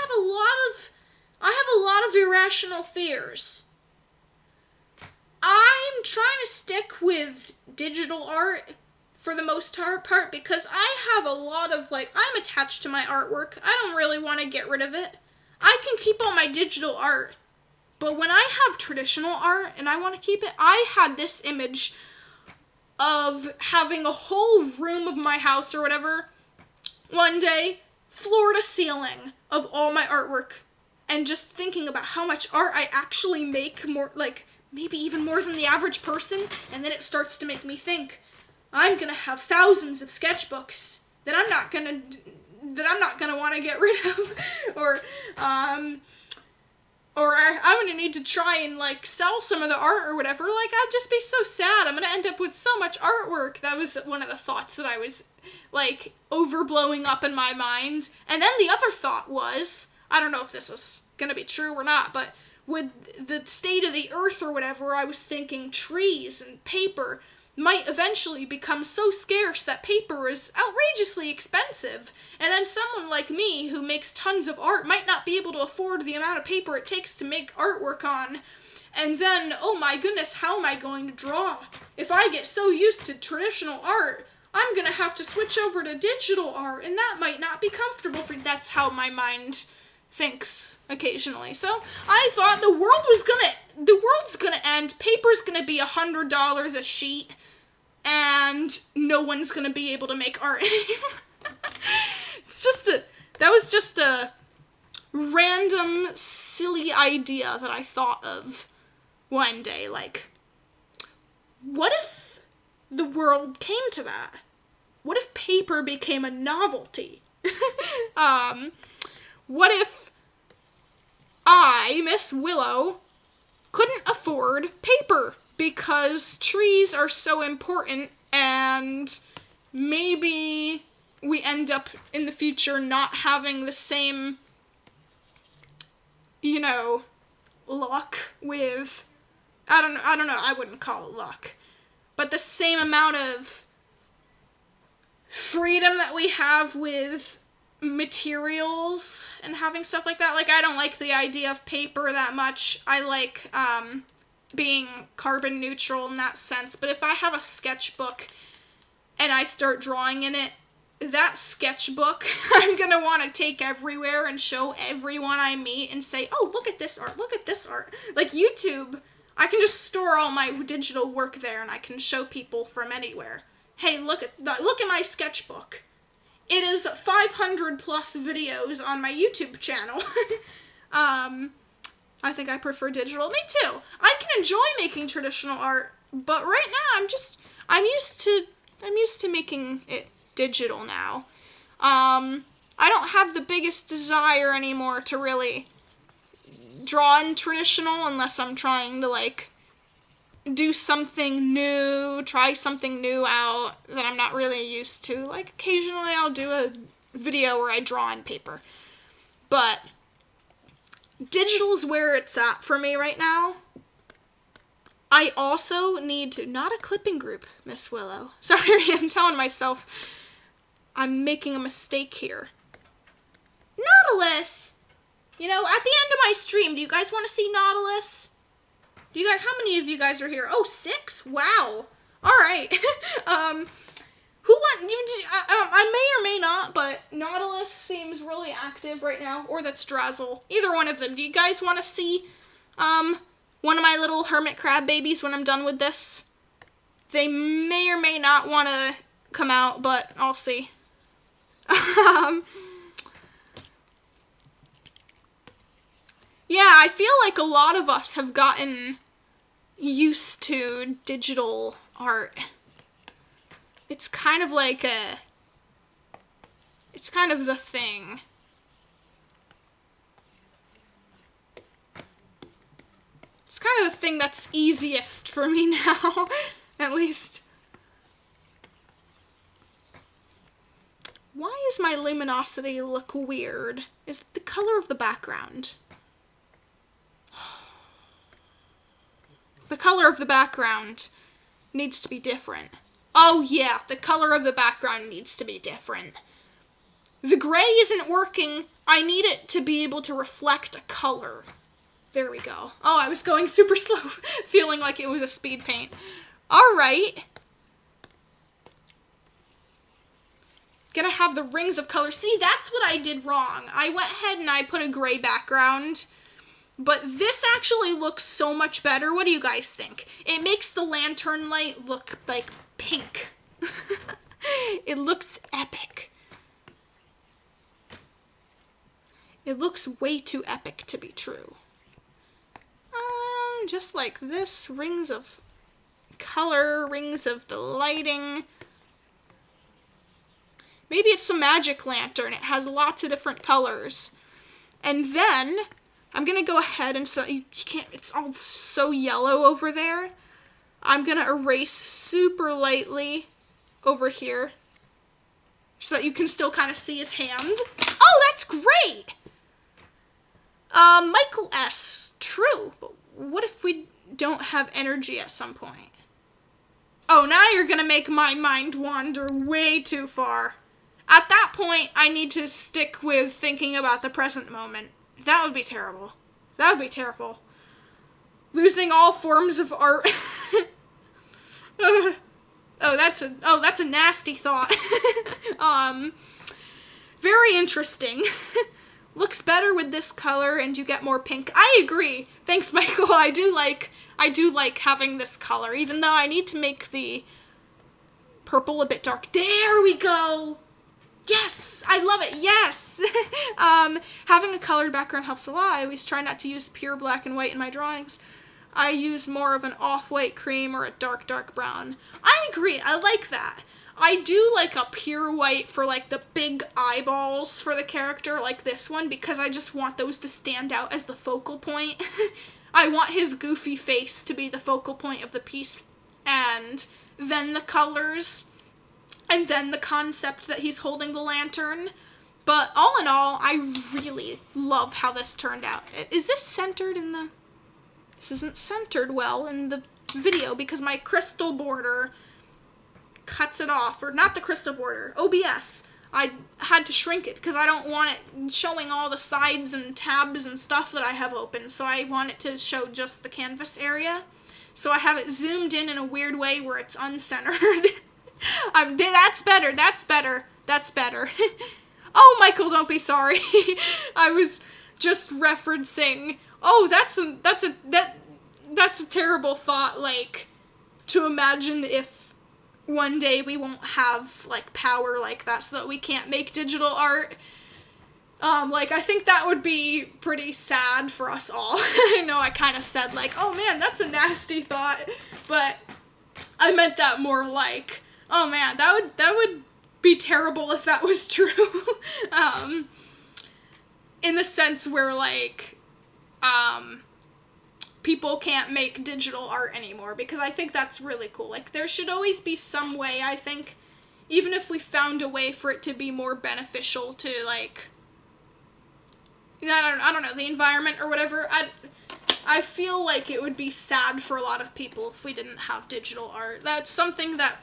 have a lot of irrational fears. I'm trying to stick with digital art for the most part, because I have a lot of, like, I'm attached to my artwork. I don't really want to get rid of it. I can keep all my digital art, but when I have traditional art and I want to keep it, I had this image of having a whole room of my house or whatever, one day, floor to ceiling of all my artwork, and just thinking about how much art I actually make, more, like, maybe even more than the average person, and then it starts to make me think, I'm gonna have thousands of sketchbooks that I'm not gonna want to get rid of, or I'm gonna need to try and, like, sell some of the art or whatever. Like, I'd just be so sad. I'm gonna end up with so much artwork. That was one of the thoughts that I was, like, overblowing up in my mind. And then the other thought was, I don't know if this is gonna be true or not, but with the state of the earth or whatever, I was thinking trees and paper might eventually become so scarce that paper is outrageously expensive, and then someone like me who makes tons of art might not be able to afford the amount of paper it takes to make artwork on, and then, oh my goodness, how am I going to draw? If I get so used to traditional art, I'm gonna have to switch over to digital art, and that might not be comfortable for, that's how my mind thinks occasionally. So I thought the world's gonna end, paper's gonna be $100 a sheet, and no one's gonna be able to make art anymore. That was just a random, silly idea that I thought of one day, like, what if the world came to that? What if paper became a novelty? What if I, Miss Willow, couldn't afford paper because trees are so important, and maybe we end up in the future not having the same, you know, luck with, I don't know, I wouldn't call it luck, but the same amount of freedom that we have with materials and having stuff like that. Like, I don't like the idea of paper that much. I like being carbon neutral in that sense, but if I have a sketchbook and I start drawing in it, that sketchbook I'm gonna want to take everywhere and show everyone I meet and say, oh, look at this art, look at this art. Like YouTube, I can just store all my digital work there and I can show people from anywhere. Hey, look at my sketchbook. It is 500 plus videos on my YouTube channel. I think I prefer digital. Me too. I can enjoy making traditional art, but right now I'm used to making it digital now. I don't have the biggest desire anymore to really draw in traditional unless I'm trying to, like, do something new, try something new out that I'm not really used to. Like, occasionally I'll do a video where I draw in paper. But digital is where it's at for me right now. I also need to, not a clipping group, Miss Willow. Sorry, I'm telling myself I'm making a mistake here. Nautilus! You know, at the end of my stream, do you guys want to see Nautilus? Do you guys, how many of you guys are here? Oh, 6? Wow. Alright. Who I may or may not, but Nautilus seems really active right now. Or that's Drazzle. Either one of them. Do you guys want to see, one of my little hermit crab babies when I'm done with this? They may or may not want to come out, but I'll see. Yeah, I feel like a lot of us have gotten used to digital art. It's kind of like it's kind of the thing. It's kind of the thing that's easiest for me now, at least. Why does my luminosity look weird? Is it the color of the background? The color of the background needs to be different. Oh yeah, the color of the background needs to be different. The gray isn't working. I need it to be able to reflect a color. There we go. Oh, I was going super slow, feeling like it was a speed paint. Alright. Gonna have the rings of color. See, that's what I did wrong. I went ahead and I put a gray background. But this actually looks so much better. What do you guys think? It makes the lantern light look like pink. It looks epic. It looks way too epic to be true. Just like this, rings of color, rings of the lighting. Maybe it's a magic lantern. It has lots of different colors. And then I'm gonna go ahead and so you can't, it's all so yellow over there. I'm gonna erase super lightly over here so that you can still kind of see his hand. Oh, that's great! Michael S. True, but what if we don't have energy at some point? Oh, now you're gonna make my mind wander way too far. At that point, I need to stick with thinking about the present moment. That would be terrible. That would be terrible. Losing all forms of art. Oh, that's a nasty thought. Very interesting. Looks better with this color and you get more pink. I agree. Thanks, Michael. I do like having this color, even though I need to make the purple a bit dark. There we go. Yes, I love it. Yes. Having a colored background helps a lot. I always try not to use pure black and white in my drawings. I use more of an off-white cream or a dark brown. I agree. I like that. I do like a pure white for like the big eyeballs for the character like this one because I just want those to stand out as the focal point. I want his goofy face to be the focal point of the piece and then the colors and then the concept that he's holding the lantern. But all in all, I really love how this turned out. Is this centered in the... This isn't centered well in the video because my crystal border cuts it off. Or not the crystal border, OBS. I had to shrink it because I don't want it showing all the sides and tabs and stuff that I have open. So I want it to show just the canvas area. So I have it zoomed in a weird way where it's uncentered. That's better, that's better, that's better. Oh, Michael, don't be sorry. I was just referencing, oh, that's a terrible thought, like, to imagine if one day we won't have, like, power like that so that we can't make digital art. Like, I think that would be pretty sad for us all. I know I kind of said, like, oh man, that's a nasty thought, but I meant that more like, oh man, that would be terrible if that was true. In the sense where, like, people can't make digital art anymore, because I think that's really cool. Like, there should always be some way, I think, even if we found a way for it to be more beneficial to, like, I don't know, the environment or whatever. I feel like it would be sad for a lot of people if we didn't have digital art. That's something that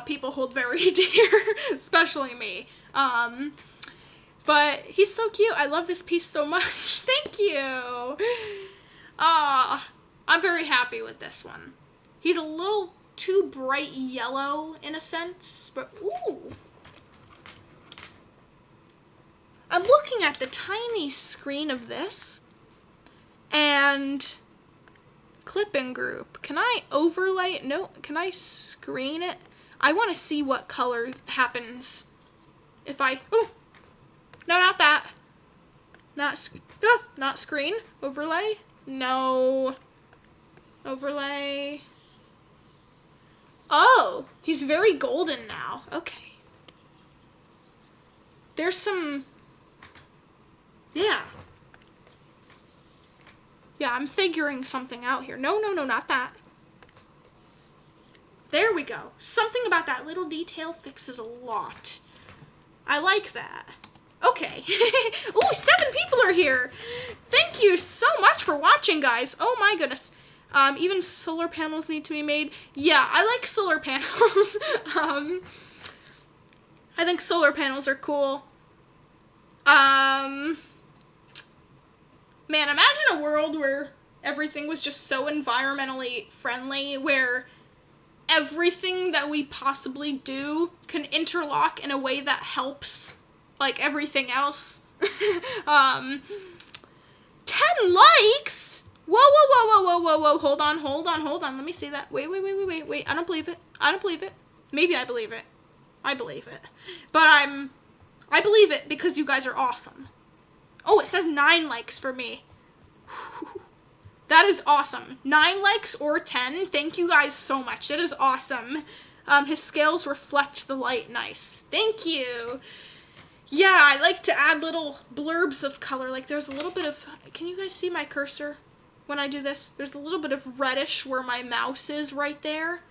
people hold very dear, especially me. But he's so cute. I love this piece so much. Thank you. I'm very happy with this one. He's a little too bright yellow in a sense, but ooh. I'm looking at the tiny screen of this and clipping group. Can I overlay? No, can I screen it? I want to see what color happens if I, ooh, no, not that. Not screen. Overlay. No. Overlay. Oh, he's very golden now. Okay. There's some, yeah. Yeah, I'm figuring something out here. No, not that. There we go. Something about that little detail fixes a lot. I like that. Okay. Ooh, 7 people are here. Thank you so much for watching, guys. Oh my goodness. Even solar panels need to be made. Yeah, I like solar panels. I think solar panels are cool. Man, imagine a world where everything was just so environmentally friendly, where everything that we possibly do can interlock in a way that helps, like, everything else. 10 likes? Whoa. Hold on. Let me see that. Wait. I don't believe it. Maybe I believe it. I believe it. But I believe it because you guys are awesome. Oh, it says 9 likes for me. That is awesome. 9 likes or 10. Thank you guys so much. That is awesome. His scales reflect the light. Nice. Thank you. Yeah, I like to add little blurbs of color. Like, there's a little bit of, can you guys see my cursor when I do this? There's a little bit of reddish where my mouse is right there.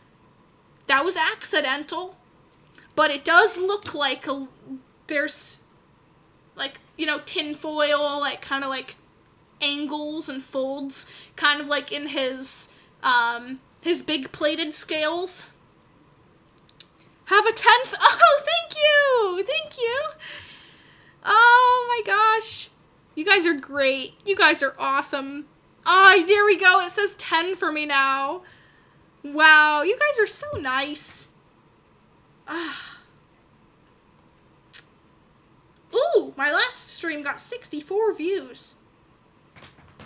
That was accidental. But it does look like there's, like, you know, tinfoil, like, kind of like angles and folds, kind of like in his big plated scales. Have a 10th. Oh, thank you. Oh my gosh. You guys are great. You guys are awesome. Oh, there we go. It says 10 for me now. Wow, you guys are so nice. Ooh, my last stream got 64 views.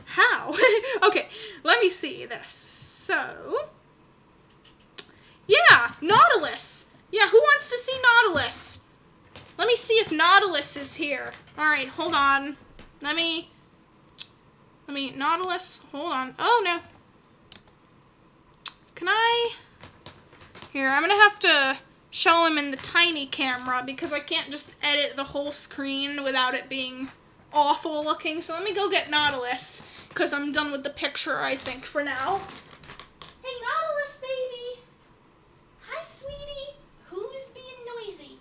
How? Okay, let me see this. So, yeah, Nautilus. Yeah, who wants to see Nautilus? Let me see if Nautilus is here. Alright, hold on. Let me, Nautilus, hold on. Oh, no. Can I? Here, I'm gonna have to show him in the tiny camera because I can't just edit the whole screen without it being awful looking. So let me go get Nautilus because I'm done with the picture, I think, for now. Hey, Nautilus, baby. Hi, sweetie. Who's being noisy?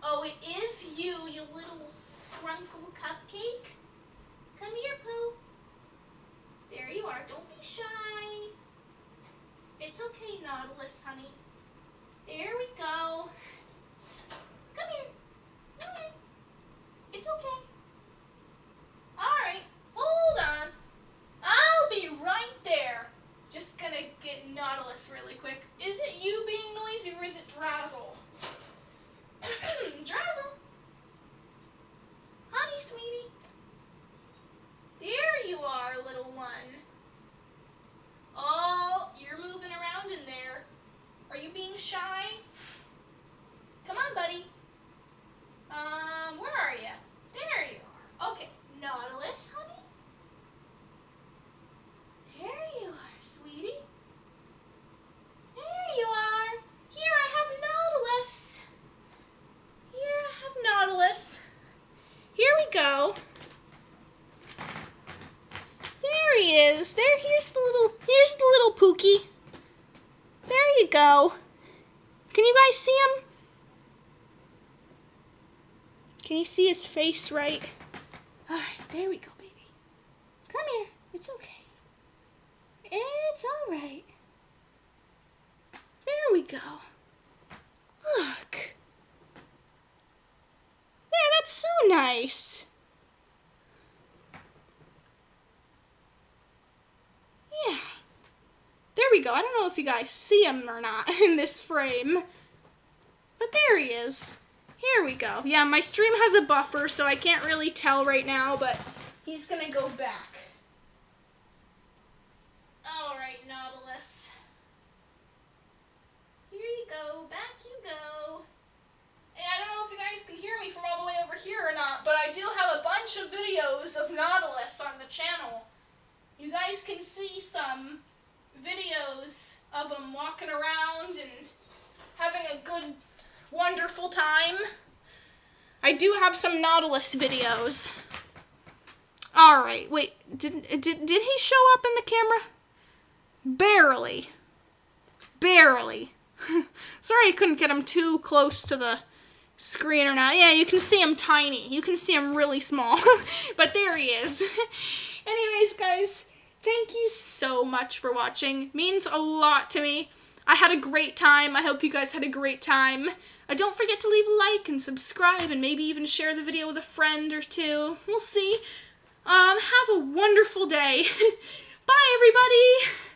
Oh, it is you, you little scrunkle cupcake. Come here, Pooh. There you are. Don't be shy. It's okay, Nautilus, honey. There we go. Come here. Come here. It's okay. Alright, hold on. I'll be right there. Just gonna get Nautilus really quick. Is it you being noisy or is it Drazzle? Drazzle. Honey, sweetie. There you are, little one. Oh, you're moving around in there. Are you being shy? is. Here's the little Pookie. There you go. Can you guys see him? Can you see his face right? All right, there we go, baby. Come here. It's okay. It's all right. There we go. Look. There, that's so nice. Yeah. There we go. I don't know if you guys see him or not in this frame. But there he is. Here we go. Yeah, my stream has a buffer, so I can't really tell right now, but he's gonna go back. Alright, Nautilus. Here you go. Back you go. Hey, I don't know if you guys can hear me from all the way over here or not, but I do have a bunch of videos of Nautilus on the channel. You guys can see some videos of him walking around and having a good, wonderful time. I do have some Nautilus videos. Alright, wait, did he show up in the camera? Barely. Barely. Sorry I couldn't get him too close to the screen or not. Yeah, you can see him tiny. You can see him really small. But there he is. Anyways, guys, thank you so much for watching. It means a lot to me. I had a great time. I hope you guys had a great time. Don't forget to leave a like and subscribe and maybe even share the video with a friend or two. We'll see. Have a wonderful day. Bye, everybody.